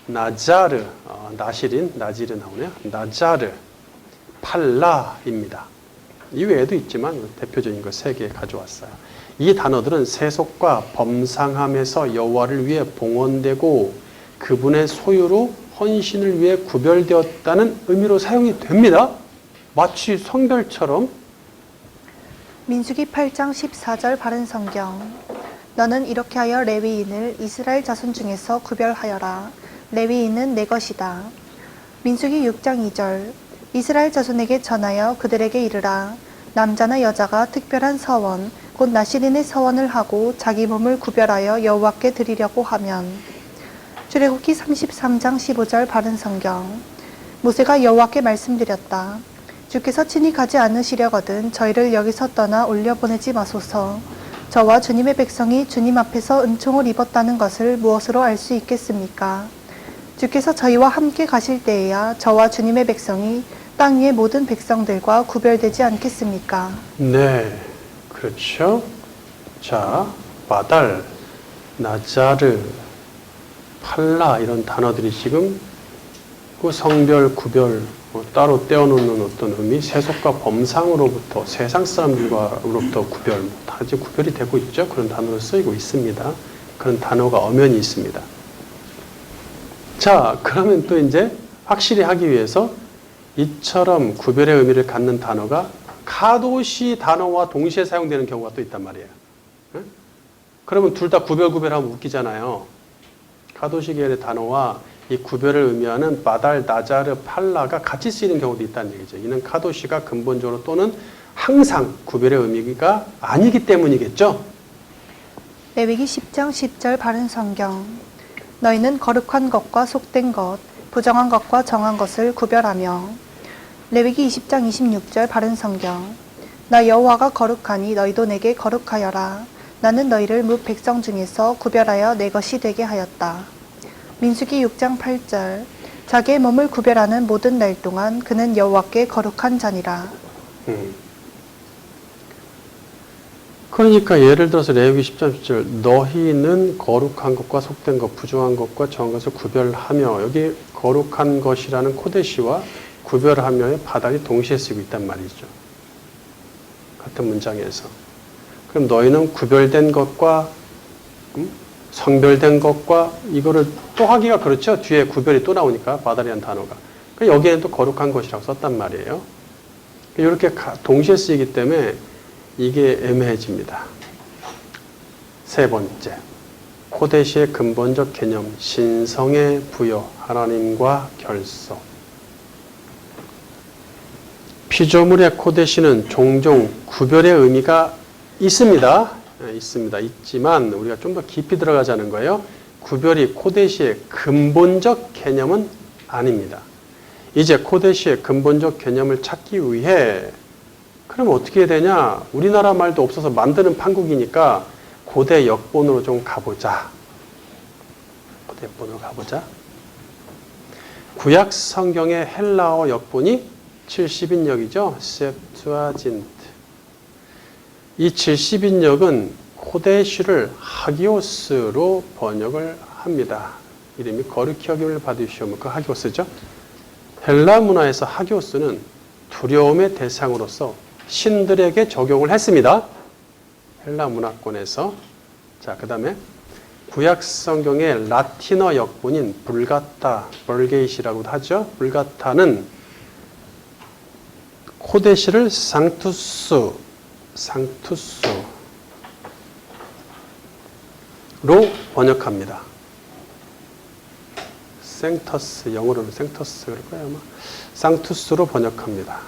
나자르, 나질이 나오네요. 나자르, 팔라입니다. 이외에도 있지만 대표적인 거 세 개 가져왔어요. 이 단어들은 세속과 범상함에서 여호와를 위해 봉헌되고 그분의 소유로 헌신을 위해 구별되었다는 의미로 사용이 됩니다. 마치 성별처럼.
민수기 8장 14절 바른 성경. 너는 이렇게 하여 레위인을 이스라엘 자손 중에서 구별하여라. 레위인은 내 것이다. 민수기 6장 2절. 이스라엘 자손에게 전하여 그들에게 이르라. 남자나 여자가 특별한 서원, 곧 나실인의 서원을 하고 자기 몸을 구별하여 여호와께 드리려고 하면. 출애굽기 33장 15절 바른 성경. 모세가 여호와께 말씀드렸다. 주께서 친히 가지 않으시려거든 저희를 여기서 떠나 올려보내지 마소서. 저와 주님의 백성이 주님 앞에서 은총을 입었다는 것을 무엇으로 알 수 있겠습니까? 주께서 저희와 함께 가실 때에야 저와 주님의 백성이 땅 위의 모든 백성들과 구별되지 않겠습니까?
네, 그렇죠. 자, 바달, 나자르, 팔라 이런 단어들이 지금 그 성별, 구별, 따로 떼어놓는 어떤 의미, 세속과 범상으로부터 세상 사람들과로부터 구별, 다 이제 구별이 되고 있죠. 그런 단어로 쓰이고 있습니다. 그런 단어가 엄연히 있습니다. 자, 그러면 또 이제 확실히 하기 위해서 이처럼 구별의 의미를 갖는 단어가 카도시 단어와 동시에 사용되는 경우가 또 있단 말이에요. 응? 그러면 둘 다 구별하면 웃기잖아요. 카도시 계열의 단어와 이 구별을 의미하는 바달, 나자르, 팔라가 같이 쓰이는 경우도 있다는 얘기죠. 이는 카도시가 근본적으로 또는 항상 구별의 의미가 아니기 때문이겠죠.
레위기 10장 10절 바른 성경. 너희는 거룩한 것과 속된 것, 부정한 것과 정한 것을 구별하며. 레위기 20장 26절 바른 성경. 나 여호와가 거룩하니 너희도 내게 거룩하여라. 나는 너희를 뭇 백성 중에서 구별하여 내 것이 되게 하였다. 민수기 6장 8절. 자기의 몸을 구별하는 모든 날 동안 그는 여호와께 거룩한 자니라.
그러니까 예를 들어서 레위기 10장 10절 너희는 거룩한 것과 속된 것, 부정한 것과 정한 것을 구별하며, 여기 거룩한 것이라는 코데시와 구별하며의 바닥이 동시에 쓰고 있단 말이죠. 같은 문장에서. 그럼 너희는 구별된 것과 성별된 것과 이거를 또 하기가 그렇죠. 뒤에 구별이 또 나오니까 바다리라는 단어가. 여기에는 또 거룩한 것이라고 썼단 말이에요. 이렇게 동시에 쓰이기 때문에 이게 애매해집니다. 세 번째, 코데시의 근본적 개념, 신성의 부여, 하나님과 결속. 피조물의 코데시는 종종 구별의 의미가 있습니다. 있지만 우리가 좀 더 깊이 들어가자는 거예요. 구별이 코데시의 근본적 개념은 아닙니다. 이제 코데시의 근본적 개념을 찾기 위해 그럼 어떻게 해야 되냐? 우리나라 말도 없어서 만드는 판국이니까 고대 역본으로 좀 가보자. 고대 역본으로 가보자. 구약 성경의 헬라어 역본이 70인역이죠. 셉투아진트. 이 70인역은 코데시를 하기오스로 번역을 합니다. 이름이 거룩히 여김을 받으시오면 그 하기오스죠. 헬라 문화에서 하기오스는 두려움의 대상으로서 신들에게 적용을 했습니다. 헬라 문화권에서. 자, 그 다음에 구약 성경의 라틴어 역본인 불가타, 벌게이시라고도 하죠. 불가타는 코데시를 상투스로 번역합니다. 생터스, 영어로는 생터스 그럴 거예요, 아마. 상투스로 번역합니다.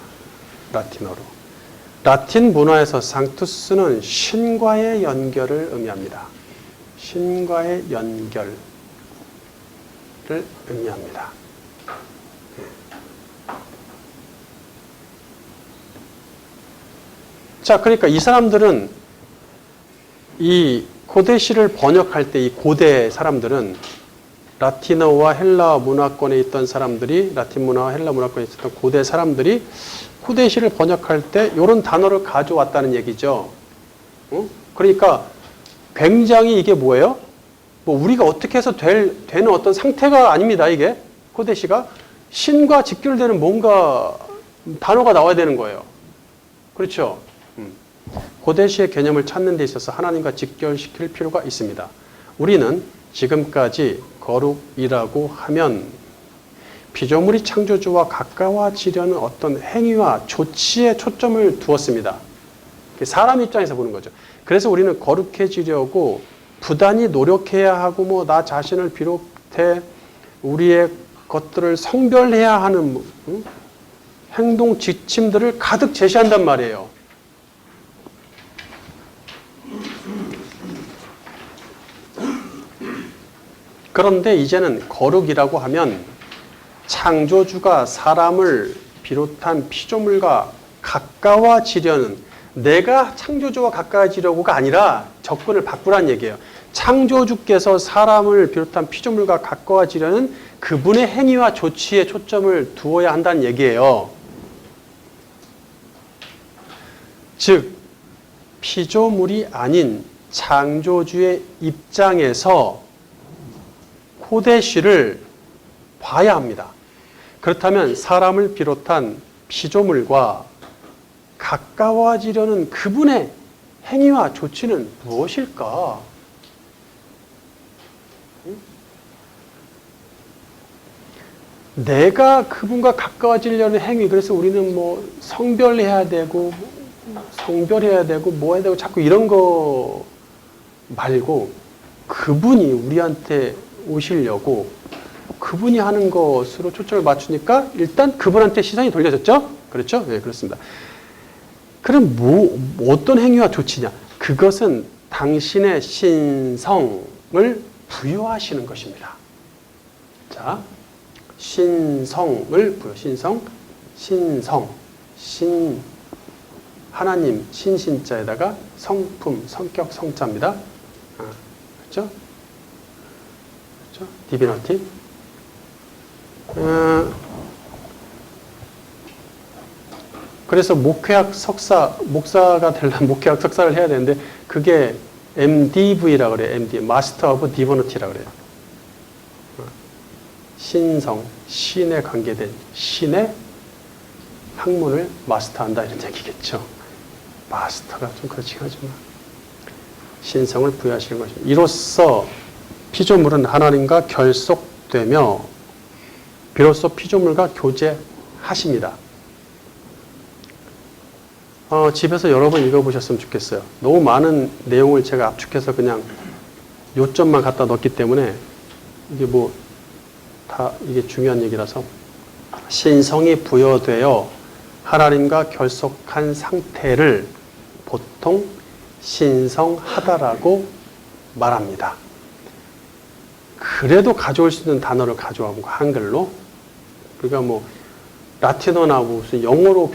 라틴어로. 라틴 문화에서 상투스는 신과의 연결을 의미합니다. 신과의 연결을 의미합니다. 자, 그러니까 이 사람들은 이 코데시를 번역할 때 이 고대 사람들은 라틴어와 헬라 문화권에 있던 사람들이, 라틴 문화와 헬라 문화권에 있었던 고대 사람들이 코데시를 번역할 때 이런 단어를 가져왔다는 얘기죠. 그러니까 굉장히 이게 뭐예요? 뭐 우리가 어떻게 해서 되는 어떤 상태가 아닙니다. 이게 코데시가 신과 직결되는 뭔가 단어가 나와야 되는 거예요. 그렇죠? 코데시의 개념을 찾는 데 있어서 하나님과 직결시킬 필요가 있습니다. 우리는 지금까지 거룩이라고 하면 피조물이 창조주와 가까워지려는 어떤 행위와 조치에 초점을 두었습니다. 사람 입장에서 보는 거죠. 그래서 우리는 거룩해지려고 부단히 노력해야 하고 뭐 나 자신을 비롯해 우리의 것들을 성별해야 하는 행동 지침들을 가득 제시한단 말이에요. 그런데 이제는 거룩이라고 하면 창조주가 사람을 비롯한 피조물과 가까워지려는, 내가 창조주와 가까워지려고가 아니라 접근을 바꾸란 얘기예요. 창조주께서 사람을 비롯한 피조물과 가까워지려는 그분의 행위와 조치에 초점을 두어야 한다는 얘기예요. 즉 피조물이 아닌 창조주의 입장에서 코데시를 봐야 합니다. 그렇다면 사람을 비롯한 피조물과 가까워지려는 그분의 행위와 조치는 무엇일까? 내가 그분과 가까워지려는 행위, 그래서 우리는 뭐 성별해야 되고 성별해야 되고 뭐 해야 되고 자꾸 이런 거 말고 그분이 우리한테 오시려고 그분이 하는 것으로 초점을 맞추니까 일단 그분한테 시선이 돌려졌죠? 그렇죠? 네, 그렇습니다. 그럼 어떤 행위와 조치냐? 그것은 당신의 신성을 부여하시는 것입니다. 자, 신성을 부여, 신성, 하나님, 신자에다가 성품, 성격, 성자입니다. 그렇죠? 디비너티. 그래서 목회학 석사, 목사가 되려면 목회학 석사를 해야 되는데 그게 MDV라고 그래요. MD, 마스터 오브 디비너티라고 그래요. 신성, 신에 관계된 신의 학문을 마스터한다 이런 얘기겠죠. 마스터가 좀 그렇긴 하지만 신성을 부여하시는 것입니다. 이로써 피조물은 하나님과 결속되며 비로소 피조물과 교제하십니다. 집에서 여러 번 읽어보셨으면 좋겠어요. 너무 많은 내용을 제가 압축해서 그냥 요점만 갖다 넣었기 때문에 이게 뭐 다 이게 중요한 얘기라서 신성이 부여되어 하나님과 결속한 상태를 보통 신성하다라고 말합니다. 그래도 가져올 수 있는 단어를 가져온 거 한글로. 그러니까 뭐 라틴어나 무슨 영어로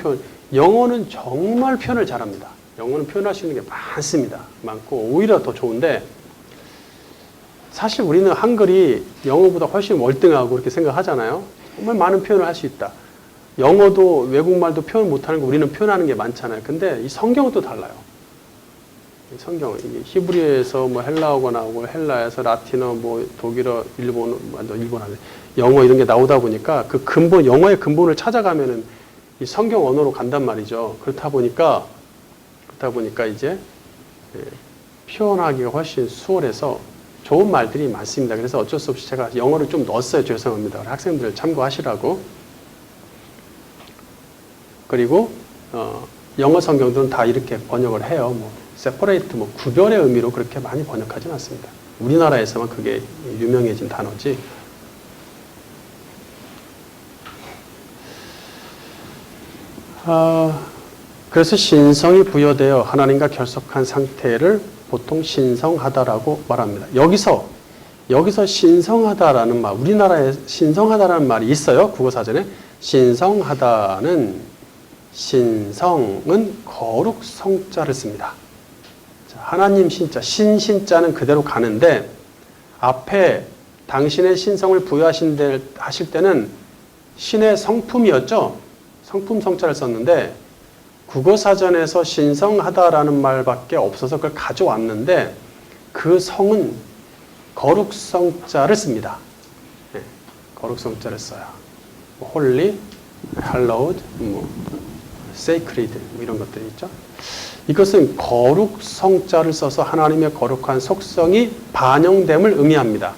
영어는 정말 표현을 잘합니다. 영어는 표현할 수 있는 게 많습니다. 많고 오히려 더 좋은데 사실 우리는 한글이 영어보다 훨씬 월등하고 그렇게 생각하잖아요. 정말 많은 표현을 할 수 있다. 영어도 외국말도 표현 못하는 거 우리는 표현하는 게 많잖아요. 근데 이 성경은 또 달라요. 성경, 이게 히브리어에서 뭐 헬라어가 나오고 헬라에서 라틴어, 뭐 독일어, 일본어, 영어 이런 게 나오다 보니까 그 근본, 영어의 근본을 찾아가면은 이 성경 언어로 간단 말이죠. 그렇다 보니까 이제 표현하기가 훨씬 수월해서 좋은 말들이 많습니다. 그래서 어쩔 수 없이 제가 영어를 좀 넣었어요. 죄송합니다. 학생들 참고하시라고. 그리고 영어 성경들은 다 이렇게 번역을 해요. 뭐 separate, 뭐 구별의 의미로 그렇게 많이 번역하진 않습니다. 우리나라에서만 그게 유명해진 단어지. 그래서 신성이 부여되어 하나님과 결속한 상태를 보통 신성하다라고 말합니다. 여기서 신성하다라는 말, 우리나라에 신성하다라는 말이 있어요. 국어사전에. 신성은 거룩 성자를 씁니다. 하나님 신자, 신자는 그대로 가는데 앞에 당신의 신성을 부여하실 때는 신의 성품이었죠. 성품 성자를 썼는데 국어사전에서 신성하다라는 말밖에 없어서 그걸 가져왔는데 그 성은 거룩성자를 씁니다. 네, 거룩성자를 써요. 홀리, hallowed, sacred 이런 것들이 있죠. 이것은 거룩성자를 써서 하나님의 거룩한 속성이 반영됨을 의미합니다.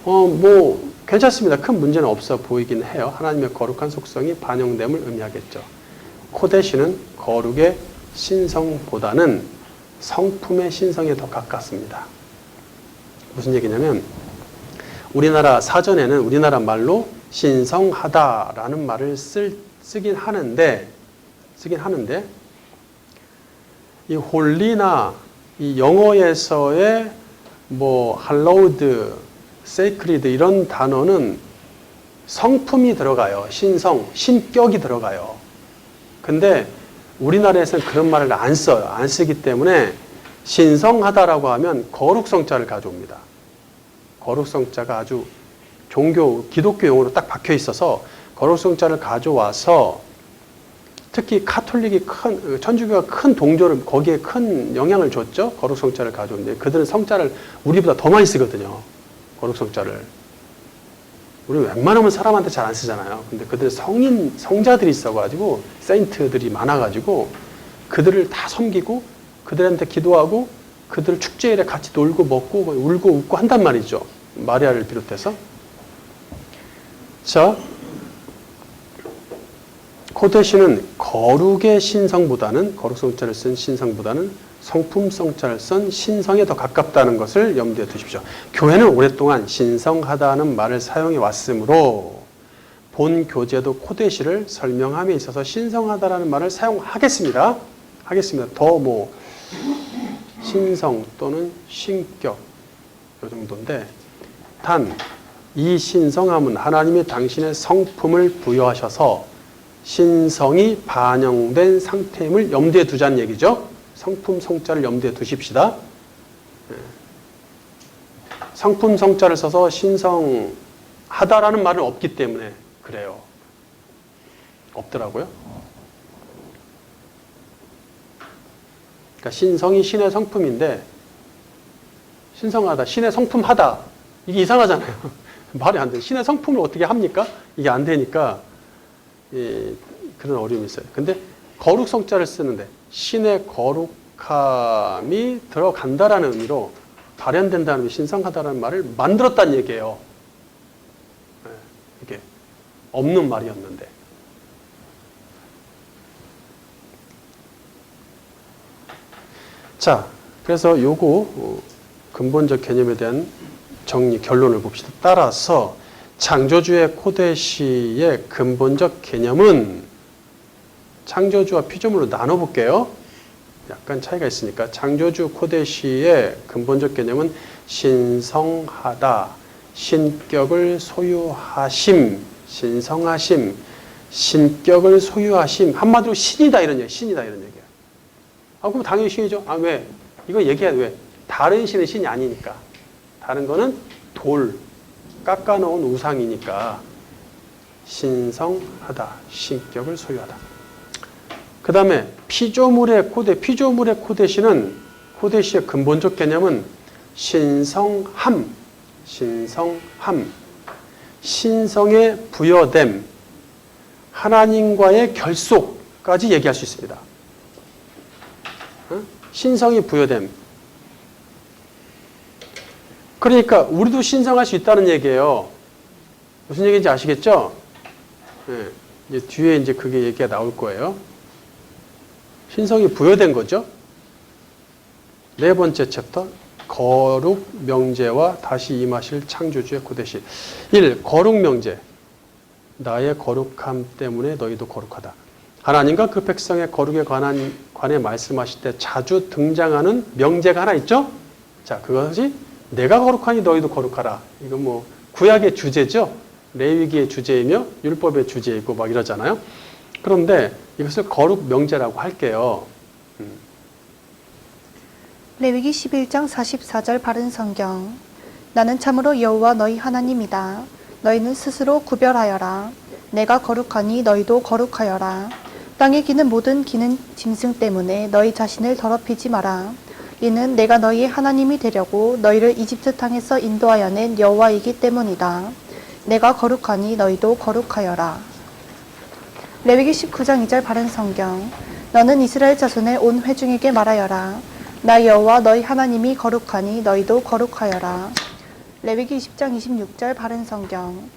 뭐 괜찮습니다. 큰 문제는 없어 보이긴 해요. 하나님의 거룩한 속성이 반영됨을 의미하겠죠. 코데시는 거룩의 신성보다는 성품의 신성에 더 가깝습니다. 무슨 얘기냐면 우리나라 사전에는 우리나라 말로 신성하다라는 말을 쓰긴 하는데 이 홀리나 이 영어에서의 뭐 hallowed, sacred 이런 단어는 성품이 들어가요. 신성, 신격이 들어가요. 근데 우리나라에서는 그런 말을 안 써요. 안 쓰기 때문에 신성하다라고 하면 거룩성자를 가져옵니다. 거룩성자가 아주 기독교 용어로 딱 박혀 있어서 거룩성자를 가져와서 특히 카톨릭이 천주교가 큰 동조를, 거기에 큰 영향을 줬죠. 거룩성자를 가져오는데 그들은 성자를 우리보다 더 많이 쓰거든요. 거룩성자를. 우리 웬만하면 사람한테 잘 안 쓰잖아요. 근데 그들 성자들이 있어가지고, 세인트들이 많아가지고, 그들을 다 섬기고, 그들한테 기도하고, 그들 축제일에 같이 놀고, 먹고, 울고, 웃고 한단 말이죠. 마리아를 비롯해서. 자, 코데시는 거룩의 신성보다는, 거룩성자를 쓴 신성보다는 성품성자를 쓴 신성에 더 가깝다는 것을 염두에 두십시오. 교회는 오랫동안 신성하다는 말을 사용해 왔으므로 본 교재도 코데시를 설명함에 있어서 신성하다라는 말을 사용하겠습니다. 더 신성 또는 신격 이 정도인데 단 이 신성함은 하나님이 당신의 성품을 부여하셔서 신성이 반영된 상태임을 염두에 두자는 얘기죠. 성품 성자를 염두에 두십시다. 성품 성자를 써서 신성하다라는 말은 없기 때문에 그래요. 없더라고요. 그러니까 신성이 신의 성품인데 신성하다, 신의 성품하다 이게 이상하잖아요. 말이 안 돼요. 신의 성품을 어떻게 합니까? 이게 안 되니까 그런 어려움이 있어요. 근데 거룩성자를 쓰는데 신의 거룩함이 들어간다라는 의미로 발현된다는 의미, 신성하다는 말을 만들었다는 얘기예요. 네, 이게 없는 말이었는데. 자, 그래서 요거 근본적 개념에 대한 정리, 결론을 봅시다. 따라서 창조주의 코데시의 근본적 개념은 창조주와 피조물로 나눠볼게요. 약간 차이가 있으니까 창조주 코데시의 근본적 개념은 신성하다, 신격을 소유하심, 신성하심, 신격을 소유하심, 한마디로 신이다 이런 얘기, 신이다 이런 얘기예요. 아, 그럼 당연히 신이죠. 아, 왜? 이거 얘기해야 돼. 왜? 다른 신은 신이 아니니까. 다른 거는 돌, 깎아놓은 우상이니까 신성하다, 신격을 소유하다. 그 다음에 피조물의 코데시는 코데시의 근본적 개념은 신성함, 신성에 부여됨, 하나님과의 결속까지 얘기할 수 있습니다. 신성이 부여됨. 그러니까 우리도 신성할 수 있다는 얘기예요. 무슨 얘기인지 아시겠죠? 네, 이제 뒤에 이제 그게 얘기가 나올 거예요. 신성이 부여된 거죠. 네 번째 챕터, 거룩 명제와 다시 임하실 창조주의 코데시. 1. 거룩 명제. 나의 거룩함 때문에 너희도 거룩하다. 하나님과 그 백성의 거룩에 관해 말씀하실 때 자주 등장하는 명제가 하나 있죠? 자, 그것이 내가 거룩하니 너희도 거룩하라. 이건 뭐 구약의 주제죠. 레위기의 주제이며 율법의 주제이고 막 이러잖아요. 그런데 이것을 거룩 명제라고 할게요.
레위기 11장 44절 바른 성경. 나는 참으로 여호와 너희 하나님이다. 너희는 스스로 구별하여라. 내가 거룩하니 너희도 거룩하여라. 땅에 기는 모든 기는 짐승 때문에 너희 자신을 더럽히지 마라. 이는 내가 너희의 하나님이 되려고 너희를 이집트 땅에서 인도하여 낸 여호와이기 때문이다. 내가 거룩하니 너희도 거룩하여라. 레위기 19장 2절 바른 성경. 너는 이스라엘 자손의 온 회중에게 말하여라. 나 여호와 너희 하나님이 거룩하니 너희도 거룩하여라. 레위기 20장 26절 바른 성경.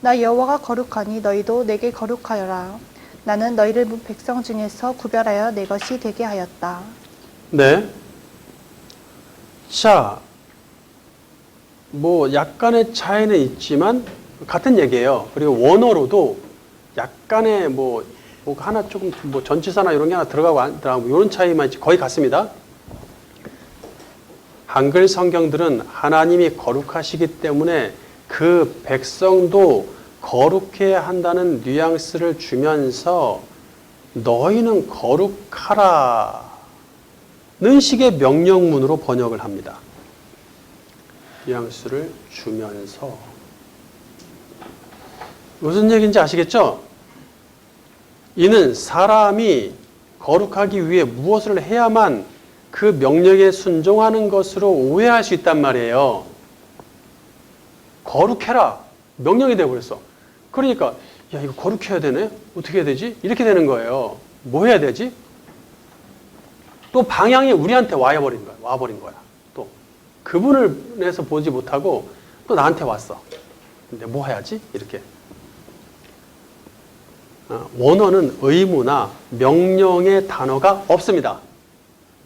나 여호와가 거룩하니 너희도 내게 거룩하여라. 나는 너희를 백성 중에서 구별하여 내 것이 되게 하였다.
네. 자, 뭐 약간의 차이는 있지만 같은 얘기예요. 그리고 원어로도 약간의 뭐 하나 조금 뭐 전치사나 이런 게 하나 들어가고 안 들어가고 이런 차이만 있지 거의 같습니다. 한글 성경들은 하나님이 거룩하시기 때문에 그 백성도 거룩해야 한다는 뉘앙스를 주면서 너희는 거룩하라는 식의 명령문으로 번역을 합니다. 뉘앙스를 주면서. 무슨 얘기인지 아시겠죠? 이는 사람이 거룩하기 위해 무엇을 해야만 그 명령에 순종하는 것으로 오해할 수 있단 말이에요. 거룩해라. 명령이 되어버렸어. 그러니까 야, 이거 거룩해야 되네? 어떻게 해야 되지? 이렇게 되는 거예요. 뭐 해야 되지? 또 방향이 우리한테 와버린 거야. 또 그분을에서 보지 못하고 또 나한테 왔어. 근데 뭐 해야지? 이렇게. 원어는 의무나 명령의 단어가 없습니다.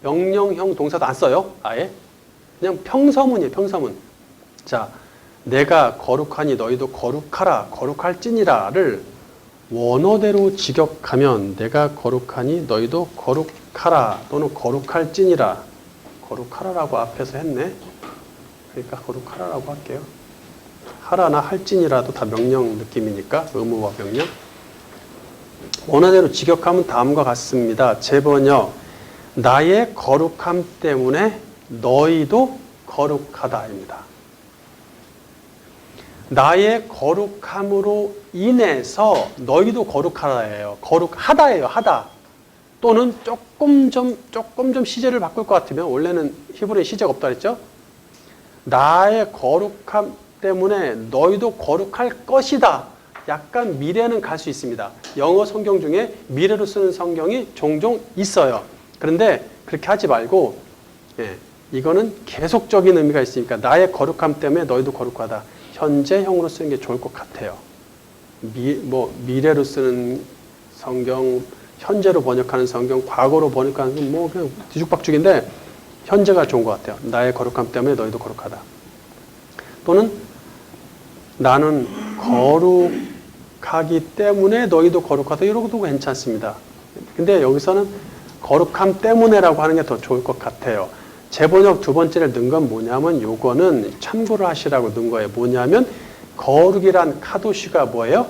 명령형 동사도 안 써요. 아예. 그냥 평서문이에요. 평서문. 자, 내가 거룩하니 너희도 거룩하라, 거룩할지니라를 원어대로 직역하면 내가 거룩하니 너희도 거룩하라 또는 거룩할지니라. 거룩하라라고 앞에서 했네. 그러니까 거룩하라라고 할게요. 하라나 할지니라도 다 명령 느낌이니까 의무와 명령. 원어대로 직역하면 다음과 같습니다. 재번역. 나의 거룩함 때문에 너희도 거룩하다입니다. 나의 거룩함으로 인해서 너희도 거룩하다예요. 거룩하다예요. 하다. 또는 조금 좀 시제를 바꿀 것 같으면 원래는 히브리에 시제가 없다 그랬죠? 나의 거룩함 때문에 너희도 거룩할 것이다. 약간 미래는 갈 수 있습니다. 영어 성경 중에 미래로 쓰는 성경이 종종 있어요. 그런데 그렇게 하지 말고 이거는 계속적인 의미가 있으니까 나의 거룩함 때문에 너희도 거룩하다. 현재형으로 쓰는 게 좋을 것 같아요. 미래로 쓰는 성경, 현재로 번역하는 성경, 과거로 번역하는 건 뭐 그냥 뒤죽박죽인데 현재가 좋은 것 같아요. 나의 거룩함 때문에 너희도 거룩하다. 또는 나는 거룩하기 때문에 너희도 거룩하다. 이러고도 괜찮습니다. 근데 여기서는 거룩함 때문에라고 하는 게 더 좋을 것 같아요. 재번역 두 번째를 넣은 건 뭐냐면 요거는 참고를 하시라고 넣은 거예요. 뭐냐면 거룩이란 카도시가 뭐예요?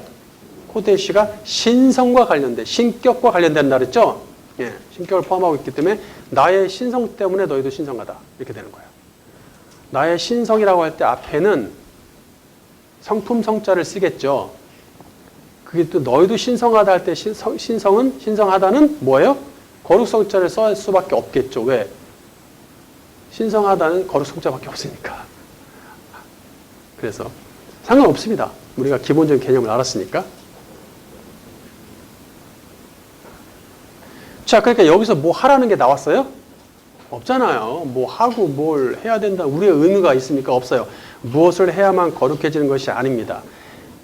코데시가 신성과 관련된, 신격과 관련된다 그랬죠? 예, 신격을 포함하고 있기 때문에 나의 신성 때문에 너희도 신성하다. 이렇게 되는 거예요. 나의 신성이라고 할 때 앞에는 성품 성자를 쓰겠죠. 그게 또 너희도 신성하다 할 때 신성하다는 뭐예요? 거룩 성자를 써야 할 수밖에 없겠죠. 왜? 신성하다는 거룩 성자밖에 없으니까. 그래서 상관없습니다. 우리가 기본적인 개념을 알았으니까. 자, 그러니까 여기서 뭐 하라는 게 나왔어요? 없잖아요. 뭐 하고 뭘 해야 된다. 우리의 의무가 있습니까? 없어요. 무엇을 해야만 거룩해지는 것이 아닙니다.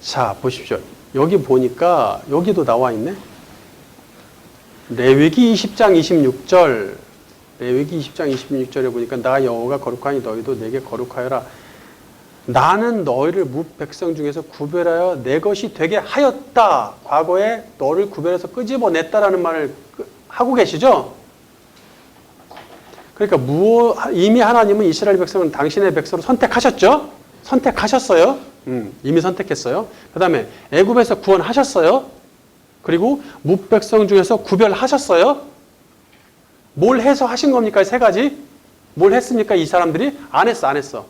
자, 보십시오. 여기 보니까 여기도 나와 있네. 레위기 20장 26절. 레위기 20장 26절에 보니까 나 여호와가 거룩하니 너희도 내게 거룩하여라. 나는 너희를 무백성 중에서 구별하여 내 것이 되게 하였다. 과거에 너를 구별해서 끄집어냈다라는 말을 하고 계시죠? 그러니까 이미 하나님은 이스라엘 백성은 당신의 백성으로 선택하셨죠? 선택하셨어요. 이미 선택했어요. 그 다음에 애굽에서 구원하셨어요. 그리고 무백성 중에서 구별하셨어요. 뭘 해서 하신 겁니까? 세 가지. 뭘 했습니까? 이 사람들이? 안 했어.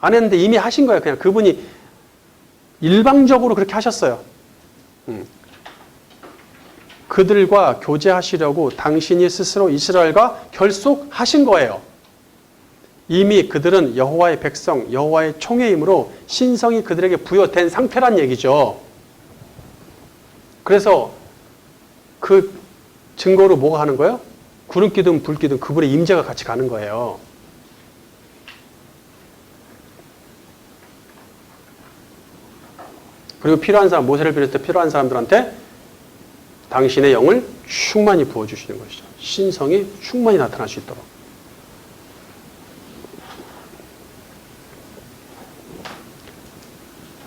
안 했는데 이미 하신 거예요. 그냥 그분이 일방적으로 그렇게 하셨어요. 그들과 교제하시려고 당신이 스스로 이스라엘과 결속하신 거예요. 이미 그들은 여호와의 백성, 여호와의 총회이므로 신성이 그들에게 부여된 상태란 얘기죠. 그래서 그 증거로 뭐가 하는 거예요? 구름기든 불기든 그분의 임재가 같이 가는 거예요. 그리고 필요한 사람, 모세를 비롯해 필요한 사람들한테 당신의 영을 충만히 부어주시는 것이죠. 신성이 충만히 나타날 수 있도록.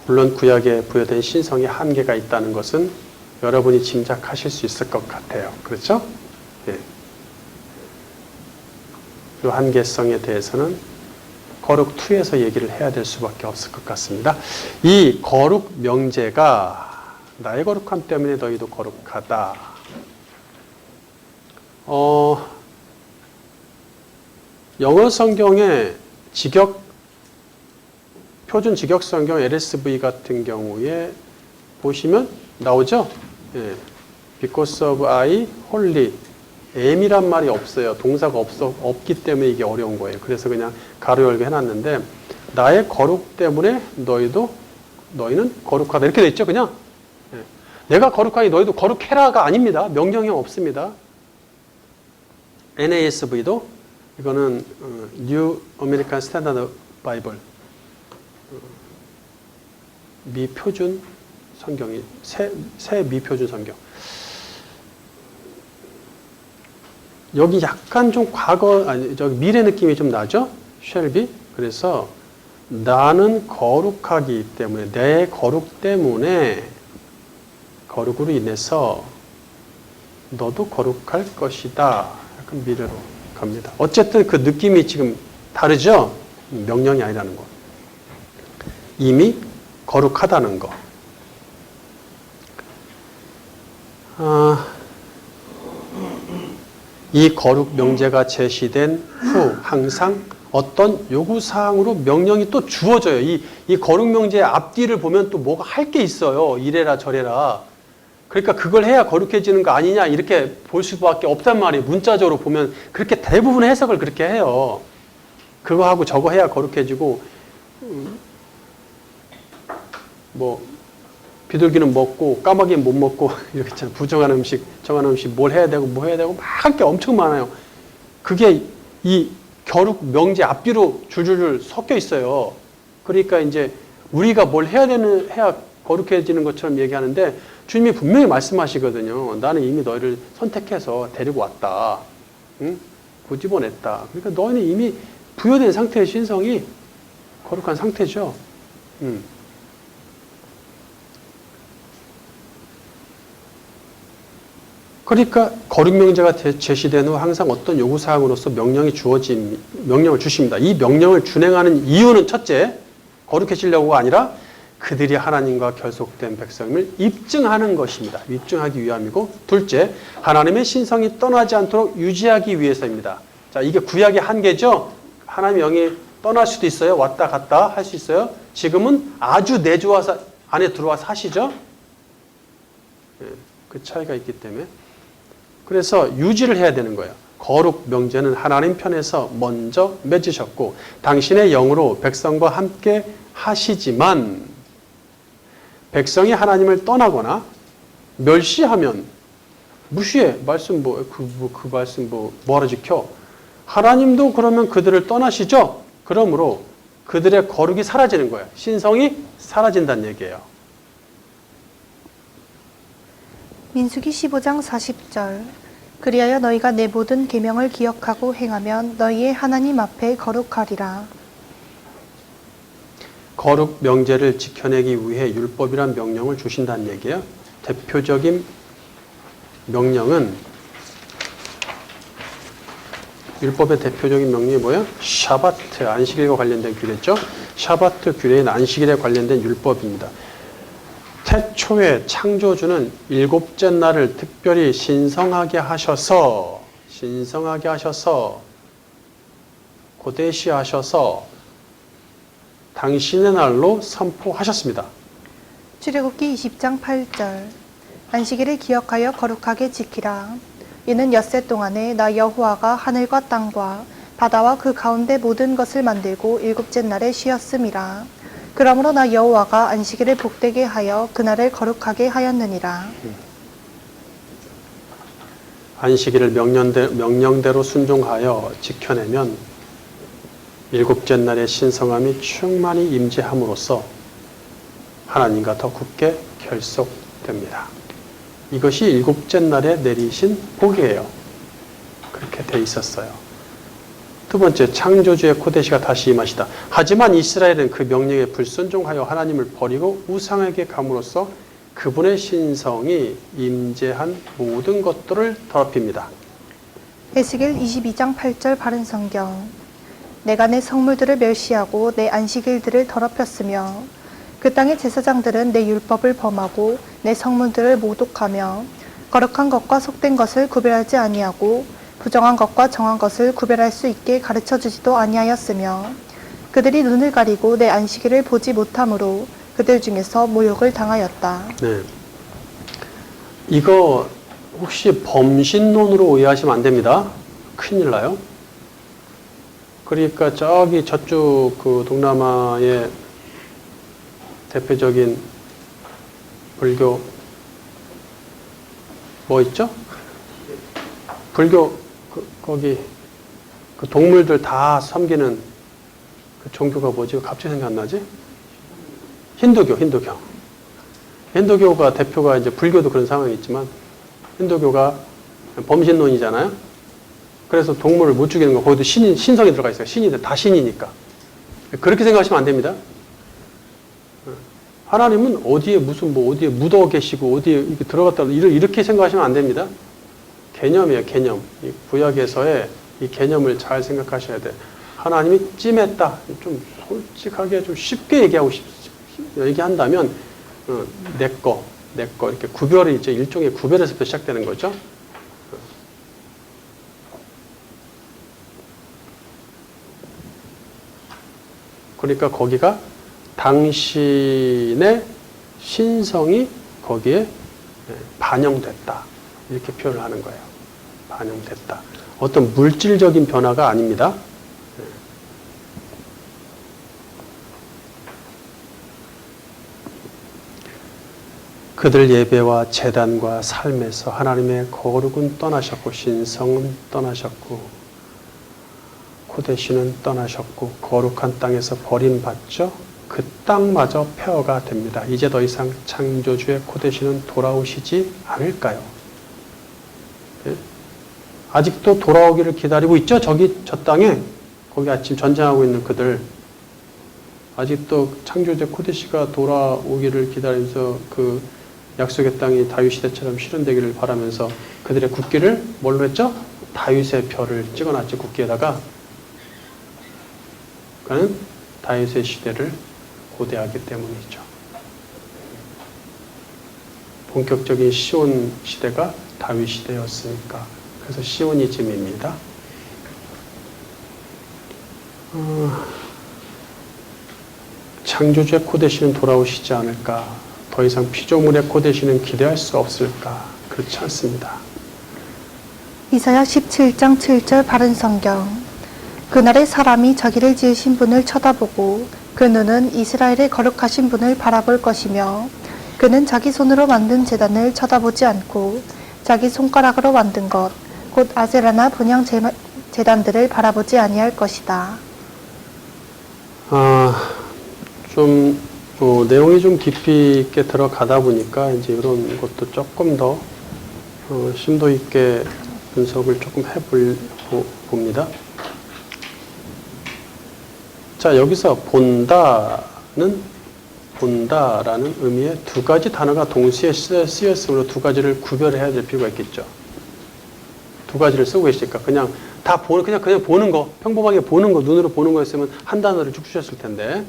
물론 구약에 부여된 신성이 한계가 있다는 것은 여러분이 짐작하실 수 있을 것 같아요. 그렇죠? 예. 그 한계성에 대해서는 거룩 2에서 얘기를 해야 될 수밖에 없을 것 같습니다. 이 거룩 명제가 나의 거룩함 때문에 너희도 거룩하다. 영어 성경에 표준 직역 성경 LSV 같은 경우에 보시면 나오죠? 예. Because of I holy. am이란 말이 없어요. 동사가 없기 때문에 이게 어려운 거예요. 그래서 그냥 가로 열고 해놨는데 나의 거룩 때문에 너희는 거룩하다. 이렇게 돼 있죠, 그냥. 예. 내가 거룩하니 너희도 거룩해라가 아닙니다. 명령형 없습니다. NASV도 이거는 New American Standard Bible 미표준 성경이 새 미표준 성경. 여기 약간 좀 미래 느낌이 좀 나죠? 쉘비. 그래서 나는 거룩하기 때문에 내 거룩 때문에 거룩으로 인해서 너도 거룩할 것이다. 약간 미래로 갑니다. 어쨌든 그 느낌이 지금 다르죠? 명령이 아니라는 거. 이미 거룩하다는 거. 이 거룩 명제가 제시된 후 항상 어떤 요구사항으로 명령이 또 주어져요. 이 거룩 명제의 앞뒤를 보면 또 뭐가 할 게 있어요. 이래라 저래라. 그러니까 그걸 해야 거룩해지는 거 아니냐 이렇게 볼 수밖에 없단 말이에요. 문자적으로 보면 그렇게 대부분의 해석을 그렇게 해요. 그거 하고 저거 해야 거룩해지고 비둘기는 먹고 까마귀는 못 먹고 이렇게 있잖아요. 부정한 음식, 정한 음식, 뭘 해야 되고 뭐 해야 되고 막 할 게 엄청 많아요. 그게 이 겨룩 명제 앞뒤로 줄줄줄 섞여 있어요. 그러니까 이제 우리가 뭘 해야 거룩해지는 것처럼 얘기하는데 주님이 분명히 말씀하시거든요. 나는 이미 너희를 선택해서 데리고 왔다. 응? 고집어냈다. 그러니까 너희는 이미 부여된 상태의 신성이 거룩한 상태죠. 그러니까 거룩명제가 제시된 후 항상 어떤 요구사항으로서 명령을 주십니다. 이 명령을 준행하는 이유는 첫째, 거룩해지려고가 아니라 그들이 하나님과 결속된 백성임을 입증하는 것입니다. 입증하기 위함이고, 둘째, 하나님의 신성이 떠나지 않도록 유지하기 위해서입니다. 자, 이게 구약의 한계죠. 하나님의 영이 떠날 수도 있어요. 왔다 갔다 할 수 있어요. 지금은 아주 내주와서 안에 들어와 사시죠. 그 차이가 있기 때문에. 그래서 유지를 해야 되는 거예요. 거룩 명제는 하나님 편에서 먼저 맺으셨고 당신의 영으로 백성과 함께 하시지만 백성이 하나님을 떠나거나 멸시하면 무시해. 말씀 그 말씀 뭐하러 지켜? 하나님도 그러면 그들을 떠나시죠? 그러므로 그들의 거룩이 사라지는 거예요. 신성이 사라진다는 얘기예요.
민수기 15장 40절. 그리하여 너희가 내 모든 계명을 기억하고 행하면 너희의 하나님 앞에 거룩하리라.
거룩 명제를 지켜내기 위해 율법이란 명령을 주신다는 얘기예요. 대표적인 명령은 율법의 대표적인 명령이 뭐예요? 샤바트, 안식일과 관련된 규례죠. 샤바트 규례인 안식일에 관련된 율법입니다. 태초에 창조주는 일곱째 날을 특별히 신성하게 하셔서 고대시하셔서 당신의 날로 선포하셨습니다.
출애굽기 20장 8절. 안식일을 기억하여 거룩하게 지키라. 이는 엿새 동안에 나 여호와가 하늘과 땅과 바다와 그 가운데 모든 것을 만들고 일곱째 날에 쉬었음이라. 그러므로 나 여호와가 안식일을 복되게 하여 그날을 거룩하게 하였느니라.
안식일을 명령대로 순종하여 지켜내면 일곱째 날의 신성함이 충만히 임재함으로써 하나님과 더 굳게 결속됩니다. 이것이 일곱째 날에 내리신 복이에요. 그렇게 돼 있었어요. 두 번째, 창조주의 코데시가 다시 임하시다. 하지만 이스라엘은 그 명령에 불순종하여 하나님을 버리고 우상에게 감으로써 그분의 신성이 임재한 모든 것들을 더럽힙니다.
에스겔 22장 8절 바른 성경. 내가 내 성물들을 멸시하고 내 안식일들을 더럽혔으며 그 땅의 제사장들은 내 율법을 범하고 내 성물들을 모독하며 거룩한 것과 속된 것을 구별하지 아니하고 부정한 것과 정한 것을 구별할 수 있게 가르쳐주지도 아니하였으며 그들이 눈을 가리고 내 안식일을 보지 못함으로 그들 중에서 모욕을 당하였다.
네. 이거 혹시 범신론으로 오해하시면 안 됩니다. 큰일 나요. 그러니까 저쪽 그 동남아의 대표적인 불교 뭐 있죠? 불교 거기 그 동물들 다 섬기는 그 종교가 뭐지? 갑자기 생각 안 나지? 힌두교가 대표가 이제 불교도 그런 상황이 있지만 힌두교가 범신론이잖아요. 그래서 동물을 못 죽이는 거 거기도 신성이 들어가 있어요. 신이들 다 신이니까. 그렇게 생각하시면 안 됩니다. 하나님은 어디에 어디에 묻어 계시고 어디에 이렇게 들어갔다 이렇게 생각하시면 안 됩니다. 개념이에요, 개념. 이 구약에서의 이 개념을 잘 생각하셔야 돼. 하나님이 찜했다. 좀 솔직하게 좀 쉽게 얘기한다면 내 거 이렇게 구별이 이제 일종의 구별에서부터 시작되는 거죠. 그러니까 거기가 당신의 신성이 거기에 반영됐다. 이렇게 표현을 하는 거예요. 반영됐다. 어떤 물질적인 변화가 아닙니다. 그들 예배와 제단과 삶에서 하나님의 거룩은 떠나셨고 신성은 떠나셨고 코데시는 떠나셨고 거룩한 땅에서 버림받죠. 그 땅마저 폐허가 됩니다. 이제 더 이상 창조주의 코데시는 돌아오시지 않을까요? 네? 아직도 돌아오기를 기다리고 있죠? 저기 저 땅에 거기 아침 전쟁하고 있는 그들 아직도 창조주의 코데시가 돌아오기를 기다리면서 그 약속의 땅이 다윗 시대처럼 실현되기를 바라면서 그들의 국기를 뭘로 했죠? 다윗의 별을 찍어놨죠. 국기에다가. 그러니까 다윗의 시대를 고대하기 때문이죠. 본격적인 시온 시대가 다윗 시대였으니까. 그래서 시오니즘입니다. 창조주의 코데시는 돌아오시지 않을까? 더 이상 피조물의 코데시는 기대할 수 없을까? 그렇지 않습니다.
이사야 17장 7절 바른 성경. 그날에 사람이 자기를 지으신 분을 쳐다보고 그 눈은 이스라엘의 거룩하신 분을 바라볼 것이며 그는 자기 손으로 만든 제단을 쳐다보지 않고 자기 손가락으로 만든 것, 곧 아세라나 분향 제단들을 바라보지 아니할 것이다.
내용이 좀 깊이 있게 들어가다 보니까 이제 이런 것도 조금 더 심도 있게 분석을 조금 해봅니다. 자, 여기서 본다라는 의미의 두 가지 단어가 동시에 쓰였으므로 두 가지를 구별해야 될 필요가 있겠죠. 두 가지를 쓰고 계시니까 그냥 보는 거, 평범하게 보는 거, 눈으로 보는 거였으면 한 단어를 쭉 주셨을 텐데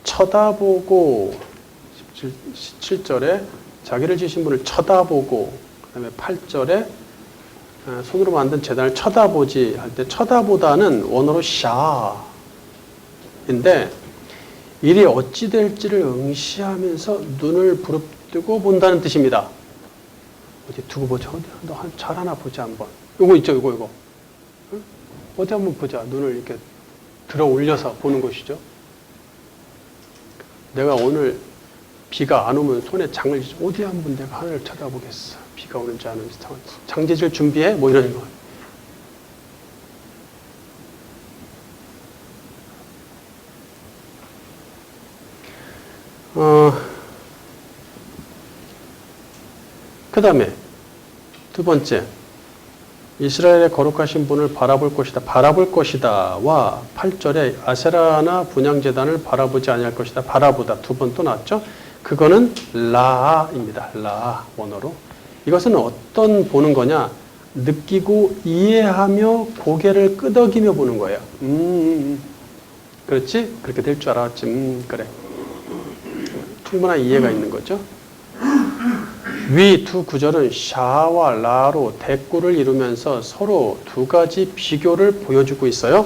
쳐다보고 17절에 자기를 지으신 분을 쳐다보고 그 다음에 8절에 손으로 만든 제단을 쳐다보지 할 때 쳐다보다는 원어로 샤인데 일이 어찌 될지를 응시하면서 눈을 부릅뜨고 본다는 뜻입니다. 어디 두고 보자. 너 잘 하나 보자 한번. 요거 있죠, 요거. 응? 어디 한번 보자. 눈을 이렇게 들어 올려서 보는 것이죠. 내가 오늘 비가 안 오면 손에 장을 어디 한번 내가 하늘을 쳐다보겠어. 비가 오는지 안 오는지 장재질 준비해? 뭐 이런 거. 그 다음에 두 번째 이스라엘의 거룩하신 분을 바라볼 것이다 와 8절에 아세라나 분향제단을 바라보지 아니할 것이다. 바라보다 두 번 또 나왔죠. 그거는 라아입니다. 라아 원어로. 이것은 어떤 보는 거냐? 느끼고 이해하며 고개를 끄덕이며 보는 거예요. 그렇지? 그렇게 될 줄 알았지. 그래. 충분한 이해가 있는 거죠. 위 두 구절은 샤와 라로 대꾸를 이루면서 서로 두 가지 비교를 보여주고 있어요.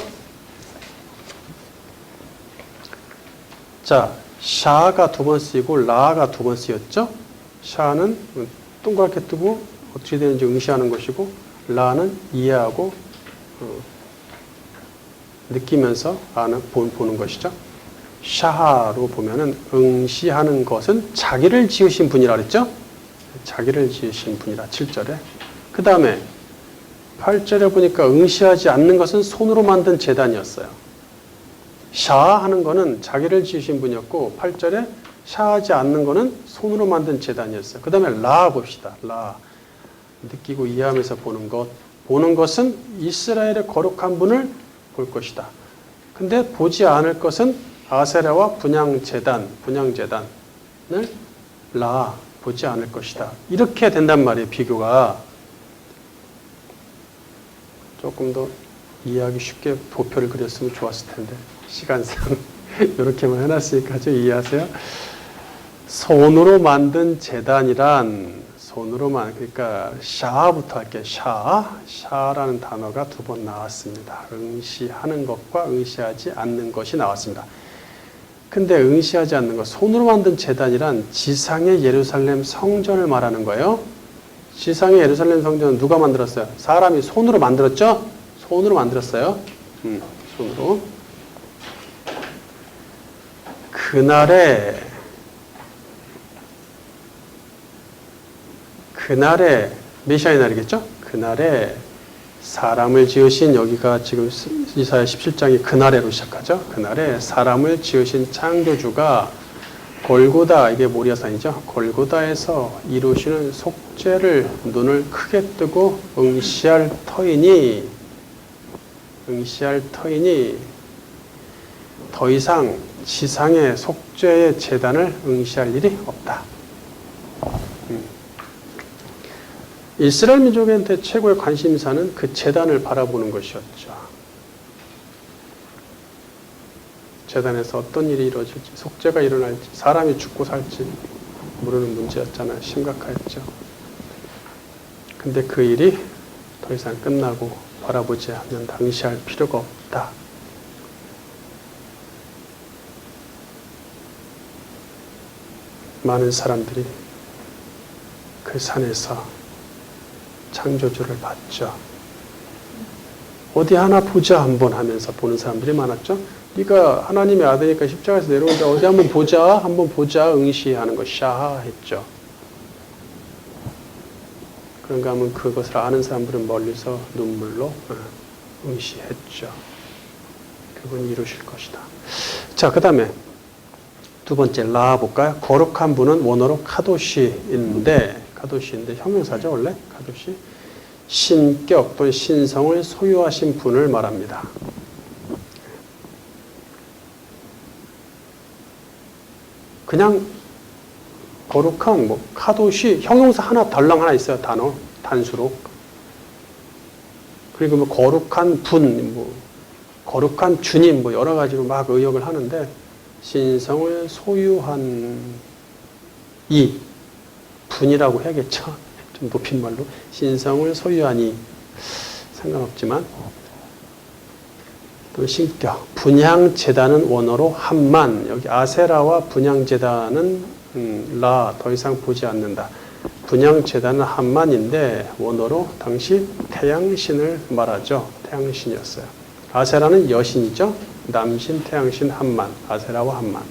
자, 샤가 두 번 쓰이고 라가 두 번 쓰였죠. 샤는 동그랗게 뜨고 어떻게 되는지 응시하는 것이고 라는 이해하고 느끼면서 보는 것이죠. 샤하로 보면은 응시하는 것은 자기를 지으신 분이라 그랬죠? 자기를 지으신 분이라 7절에. 그 다음에 8절에 보니까 응시하지 않는 것은 손으로 만든 제단이었어요. 샤하는 거는 자기를 지으신 분이었고 8절에 샤하지 않는 거는 손으로 만든 제단이었어요. 그 다음에 라 봅시다. 라. 느끼고 이해하면서 보는 것. 보는 것은 이스라엘의 거룩한 분을 볼 것이다. 근데 보지 않을 것은 아세라와 분향제단을 라 보지 않을 것이다. 이렇게 된단 말이에요. 비교가. 조금 더 이해하기 쉽게 도표를 그렸으면 좋았을 텐데 시간상 이렇게만 해놨으니까 좀 이해하세요. 손으로 만든 제단이란 그러니까 샤부터 할게요. 샤라는 단어가 두 번 나왔습니다. 응시하는 것과 응시하지 않는 것이 나왔습니다. 근데 응시하지 않는 것, 손으로 만든 제단이란 지상의 예루살렘 성전을 말하는 거예요. 지상의 예루살렘 성전은 누가 만들었어요? 사람이 손으로 만들었죠? 손으로 만들었어요. 손으로. 그날에 그날에 메시아의 날이겠죠? 그날에 사람을 지으신, 여기가 지금 이사야 17장이 그날에로 시작하죠. 그날에 사람을 지으신 창조주가 골고다, 이게 모리아산이죠. 골고다에서 이루시는 속죄를 눈을 크게 뜨고 응시할 터이니 더 이상 지상의 속죄의 제단을 응시할 일이 없다. 이스라엘 민족한테 최고의 관심사는 그 제단을 바라보는 것이었죠. 제단에서 어떤 일이 이루어질지, 속죄가 일어날지, 사람이 죽고 살지 모르는 문제였잖아요. 심각했죠. 근데 그 일이 더 이상 끝나고 바라보지 않는 당시할 필요가 없다. 많은 사람들이 그 산에서 창조주를 봤죠. 어디 하나 보자 한번 하면서 보는 사람들이 많았죠. 네가 하나님의 아들이니까 십자가에서 내려온다. 어디 한번 보자 응시하는 거 샤하했죠. 그런가 하면 그것을 아는 사람들은 멀리서 눈물로 응시했죠. 그분 이루실 것이다. 자, 그 다음에 두 번째 라 볼까요? 거룩한 분은 원어로 카도시인데 형용사죠 원래 카도시. 신격 또는 신성을 소유하신 분을 말합니다. 그냥 거룩한 카도시 형용사 하나 덜렁 하나 있어요. 단어 단수로. 그리고 거룩한 분, 거룩한 주님 여러 가지로 막 의역을 하는데 신성을 소유한 이 분이라고 해야겠죠. 좀 높임말로 신성을 소유한 이 상관없지만 또 신격 분향 제단은 원어로 함만. 여기 아세라와 분향 제단은 라 더 이상 보지 않는다. 분향 제단은 함만인데 원어로 당시 태양신을 말하죠. 태양신이었어요. 아세라는 여신이죠. 남신, 태양신, 함만, 아세라와 함만.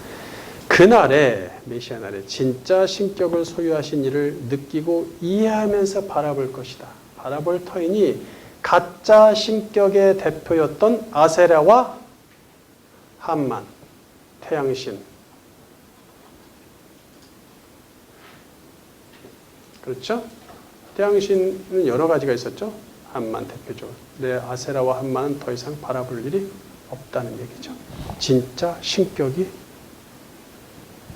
그날에 메시아 날에 진짜 신격을 소유하신 이를 느끼고 이해하면서 바라볼 것이다. 바라볼 터이니 가짜 신격의 대표였던 아세라와 함만, 태양신. 그렇죠? 태양신은 여러 가지가 있었죠. 함만 대표적으로. 네, 아세라와 함만은 더 이상 바라볼 일이 없다는 얘기죠. 진짜 신격이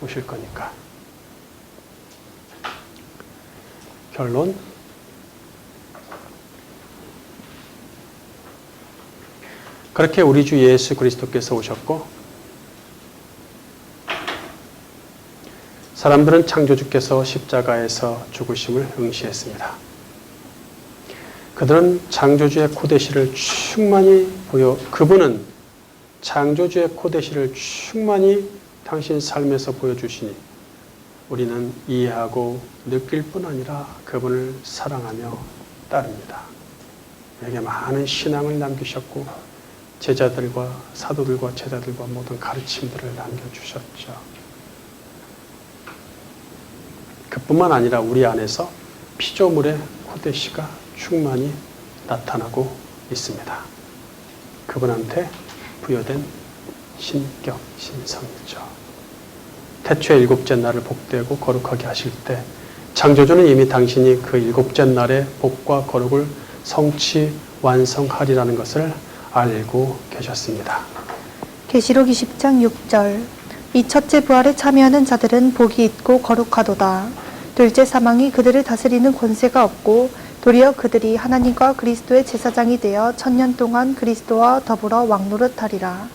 오실 거니까. 결론. 그렇게 우리 주 예수 그리스도께서 오셨고 사람들은 창조주께서 십자가에서 죽으심을 응시했습니다. 그들은 창조주의 코데시를 충만히 그분은 창조주의 코데시를 충만히 당신 삶에서 보여주시니 우리는 이해하고 느낄 뿐 아니라 그분을 사랑하며 따릅니다. 우리에게 많은 신앙을 남기셨고 제자들과 사도들과 제자들과 모든 가르침들을 남겨주셨죠. 그뿐만 아니라 우리 안에서 피조물의 코데시가 충만히 나타나고 있습니다. 그분한테 부여된 신격, 신성이죠. 태초의 일곱째 날을 복되고 거룩하게 하실 때 창조주는 이미 당신이 그 일곱째 날의 복과 거룩을 성취 완성하리라는 것을 알고 계셨습니다.
계시록 20장 6절. 이 첫째 부활에 참여하는 자들은 복이 있고 거룩하도다. 둘째 사망이 그들을 다스리는 권세가 없고 도리어 그들이 하나님과 그리스도의 제사장이 되어 1000년 동안 그리스도와 더불어 왕노릇하리라.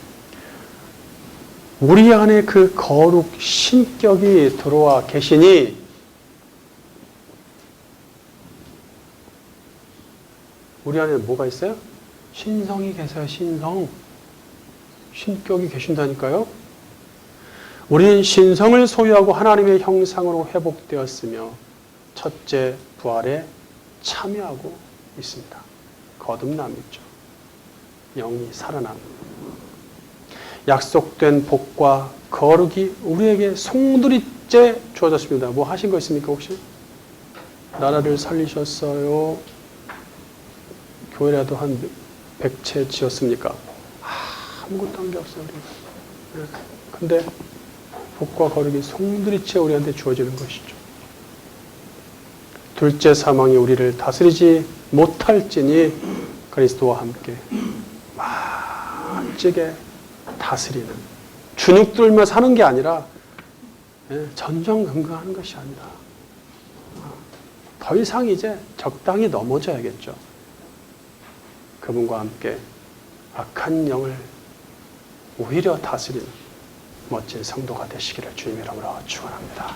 우리 안에 그 거룩 신격이 들어와 계시니 우리 안에 뭐가 있어요? 신성이 계세요. 신성. 신격이 계신다니까요. 우리는 신성을 소유하고 하나님의 형상으로 회복되었으며 첫째 부활에 참여하고 있습니다. 거듭남이죠. 영이 살아남. 약속된 복과 거룩이 우리에게 송두리째 주어졌습니다. 뭐 하신 거 있습니까 혹시? 나라를 살리셨어요. 교회라도 한 100채 지었습니까? 아무것도 한 게 없어요. 우리가. 근데 복과 거룩이 송두리째 우리한테 주어지는 것이죠. 둘째 사망이 우리를 다스리지 못할지니 그리스도와 함께 멋지게 다스리는, 주눅들며 사는 게 아니라 전전긍긍하는 것이 아니라 더 이상 이제 적당히 넘어져야겠죠. 그분과 함께 악한 영을 오히려 다스리는 멋진 성도가 되시기를 주님의 이름으로 축원합니다.